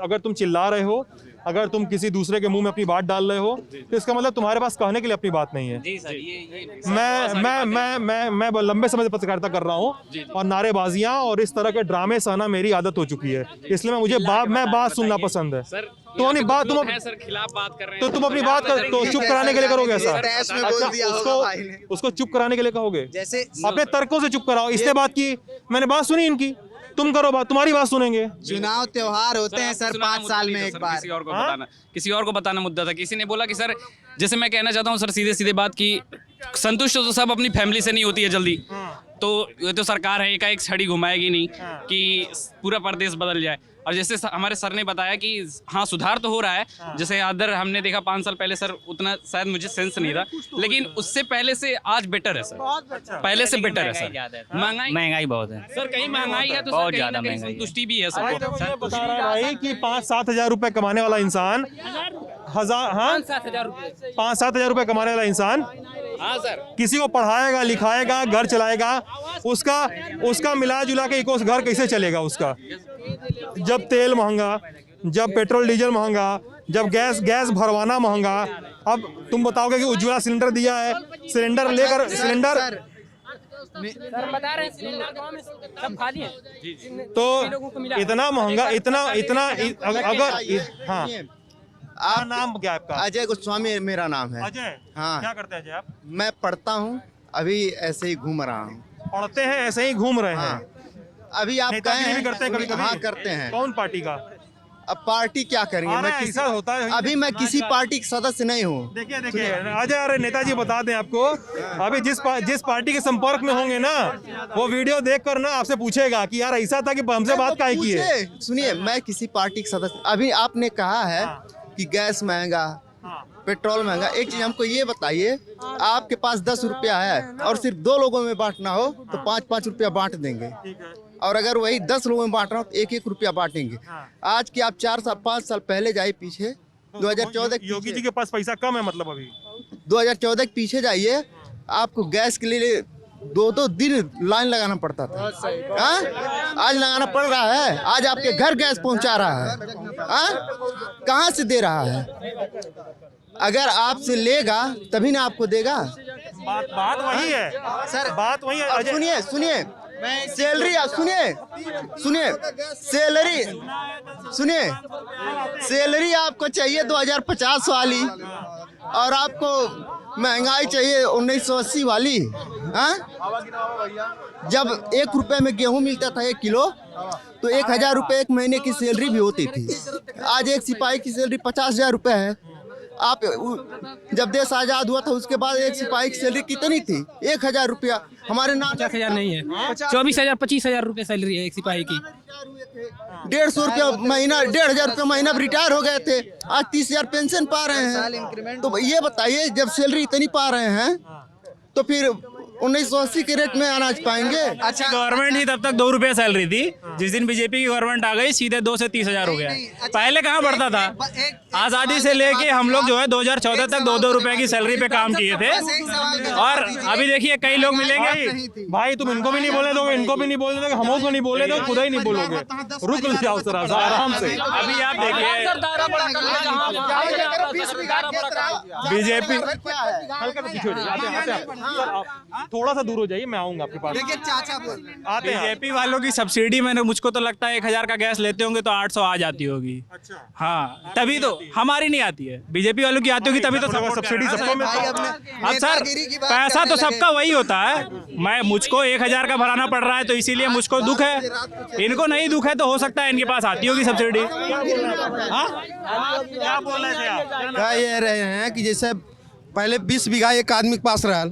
अगर तुम चिल्ला रहे हो, अगर तुम किसी दूसरे के मुंह में अपनी बात डाल रहे हो, तो इसका मतलब तुम्हारे पास कहने के लिए अपनी बात नहीं है। जी सर, ये मैं लंबे समय से पत्रकारिता कर रहा हूँ और नारेबाजियां और इस तरह के ड्रामे सहना मेरी आदत हो चुकी है, इसलिए मैं बात सुनना पसंद है। तो अपनी बात सर खिलाफ बात कर रहे हैं, तो तुम अपनी बात तो चुप कराने के लिए करोगे ऐसा? अच्छा, उसको चुप कराने के लिए कहोगे? जैसे अपने तर्कों से चुप कराओ। इसने बात की, मैंने बात सुनी इनकी, तुम करो बात, तुम्हारी बात सुनेंगे। चुनाव त्योहार होते हैं सर 5 साल में एक बार। किसी और को बताना मुद्दा था। किसी ने बोला कि सर, जैसे मैं कहना चाहता हूँ सर, सीधे बात की, संतुष्ट तो सब अपनी फैमिली से नहीं होती है जल्दी, तो ये तो सरकार है, एक छड़ी घुमाएगी नहीं कि पूरा प्रदेश बदल जाए। और जैसे हमारे सर ने बताया कि हाँ सुधार तो हो रहा है, जैसे अदर हमने देखा 5 साल पहले सर उतना शायद मुझे सेंस नहीं था, लेकिन उससे पहले से आज बेटर है सर, पहले से बेटर है सर। महंगाई बहुत है सर, कहीं महंगाई है तो बहुत ज्यादा संतुष्टि भी है सर। बता रहा भाई कि 5-7 हजार रुपए कमाने वाला इंसान, 5-7 हजार रुपए कमाने वाला इंसान किसी को पढ़ाएगा, लिखाएगा, घर चलाएगा, उसका मिला जुला के इको घर कैसे चलेगा उसका? जब तेल महंगा, जब पेट्रोल डीजल महंगा, जब गैस भरवाना महंगा। अब तुम बताओगे कि उज्ज्वला सिलेंडर दिया है, सिलेंडर लेकर सिलेंडर बता रहे हैं सिलेंडर गांव में सब खाली है, तो इतना महंगा, इतना अगर हाँ। आप नाम क्या है आपका? अजय गोस्वामी मेरा नाम है। अजय, हाँ, क्या करते हैं अजय आप? मैं पढ़ता हूँ, अभी ऐसे ही घूम रहा हूँ। पढ़ते हैं, ऐसे ही घूम रहे हैं? अभी आप नेतागिरी भी करते हैं कभी-कभी? हाँ करते हैं। कौन पार्टी का? अब पार्टी क्या करेंगे, मैं ऐसा होता है। अभी मैं किसी पार्टी का सदस्य नहीं हूँ। देखिए अजय, अरे नेताजी बता दें आपको, अभी जिस पार्टी के संपर्क में होंगे ना, वो वीडियो देखकर ना आपसे पूछेगा कि यार ऐसा था कि हमसे बात काहे की है। सुनिए, मैं किसी पार्टी का सदस्य, अभी आपने कहा है कि गैस महंगा, पेट्रोल महंगा। एक चीज हमको ये बताइए, आपके पास 10 रुपया है और सिर्फ 2 लोगों में बांटना हो तो 5-5 रुपया बांट देंगे, और अगर वही 10 लोगों में बांटना हो तो 1-1 रुपया बांटेंगे। आज की आप 4-5 साल पहले जाइए पीछे, 2014 योगी जी के पास पैसा कम है मतलब अभी 2014 के पीछे जाइए, आपको गैस के लिए 2-2 दिन लाइन लगाना पड़ता था। आज लगाना पड़ रहा है, आज आपके घर गैस पहुंचा रहा है। कहाँ से दे रहा है? अगर आपसे लेगा तभी ना आपको देगा। बात वही है सर, बात वही है। सुनिए सैलरी, सुनिए सैलरी आपको चाहिए 2050 वाली, और आपको महंगाई चाहिए 1980 वाली। जब 1 रुपए में गेहूं मिलता था 1 किलो, तो 1000 रुपये 1 महीने की सैलरी भी होती थी। आज एक सिपाही की सैलरी 50,000 रुपये है। आप जब देश आज़ाद हुआ था उसके बाद एक सिपाही की सैलरी कितनी थी? 1000 रुपया। हमारे नाम 50,000 नहीं है, 24,000 25,000 रुपये सैलरी है एक सिपाही की। 150 रुपया महीना, 1,500 रुपया महीना रिटायर हो गए थे, आज 30,000 पेंशन पा रहे हैं। तो ये बताइए, जब सैलरी इतनी पा रहे हैं तो फिर 1980 के रेट में अनाज पाएंगे। अच्छा, गवर्नमेंट ही तब तक 2 रुपये सैलरी थी। जिस दिन बीजेपी की गवर्नमेंट आ गई सीधे 2 से 30,000 हो गया। पहले कहाँ बढ़ता था? आज़ादी से लेके हम लोग जो है 2014 तक 2-2 रुपए की सैलरी पे काम किए थे, और अभी देखिए कई लोग मिलेंगे। भाई तुम इनको भी नहीं बोले दोगे, इनको भी नहीं बोले दोगे, हम को नहीं बोले दोगे, खुद ही नहीं बोलोगे। रुक जाओ सर आराम से। अभी आप देखिए बीजेपी, थोड़ा सा दूर हो जाइए, मैं आऊंगा आपके पास। बीजेपी वालों की सब्सिडी मैंने, मुझको तो लगता है 1000 का गैस लेते होंगे तो 800 आ जाती होगी। हाँ, तभी तो हमारी नहीं आती है, बीजेपी वालों की आती होगी तभी तो सब्सिडी सबको मिलता है। अब सर पैसा तो सबका वही होता है। मुझको 1000 का भराना पड़ रहा है तो इसीलिए मुझको दुख है, इनको नहीं दुख है तो हो सकता है इनके पास आती होगी सब्सिडी। क्या बोल रहे थे आप? कह ये रहे हैं कि जैसे पहले 20 बीघा एक आदमी के पास रहा,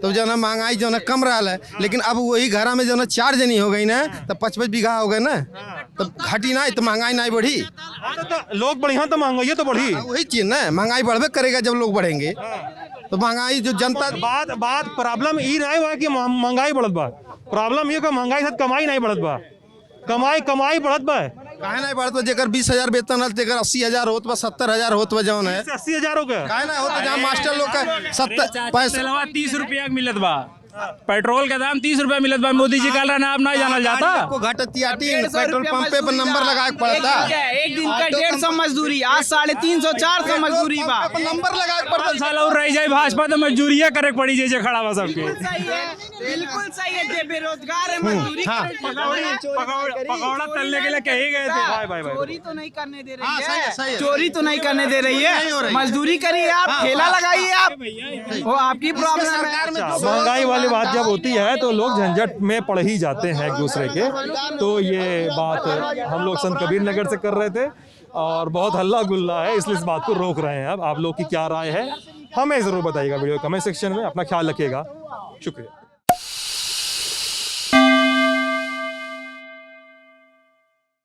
तो जो ना महंगाई जो ना कम रहा है, लेकिन अब वही घरा में जो ना 4 जनी हो गई ना, तो 55 बीघा हो गए ना, तो घटी ना तो महंगाई नहीं बढ़ी। तो लोग बढ़िया तो महंगाई तो बढ़ी, वही चीज ना, महंगाई बढ़बे करेगा जब लोग बढ़ेंगे तो महंगाई जो जनता। बात प्रॉब्लम ये नहीं हुआ कि महंगाई बढ़त बा, प्रॉब्लम ये कि महंगाई से कमाई नहीं बढ़त बा, कमाई बढ़त बा। काहे नहीं बढ़त बा? जेकर 20,000 वेतन है, जेकर 80,000 होत बा, 70,000 होत बा, जौन है 80,000 हो गया। काहे ना होता? जहाँ मास्टर लोग का 70 पैसा 30 रुपया मिलत बा, पेट्रोल का दाम 30 रुपया मिलत बा। मोदी जी का नाम नहीं जाना जाता। पेट्रोल पंप पे नंबर लगा पड़ता, एक दिन का 150 मजदूरी, आज 350-400 मजदूरी बा। नंबर लगा पड़ता। साल और रह जाए भाजपा तो मजदूरिया करे पड़ी जैसे खड़ा हुआ सबके। बिल्कुल सही है, जो बेरोजगार है मजदूरी पकौड़ा तलने के लिए कहे गए थे। चोरी तो नहीं करने दे रही है, चोरी तो नहीं करने दे रही है, मजदूरी करिए आप, ठेला लगाइए आप, वो आपकी प्रॉब्लम है। महंगाई वाली बात जब होती है तो लोग झंझट में पड़ ही जाते हैं एक दूसरे के। तो ये बात हम लोग संत कबीर नगर से कर रहे थे और बहुत हल्ला गुल्ला है, इसलिए इस बात को रोक रहे हैं। अब आप लोग की क्या राय है हमें ज़रूर बताइएगा वीडियो कमेंट सेक्शन में। अपना ख्याल रखिएगा, शुक्रिया।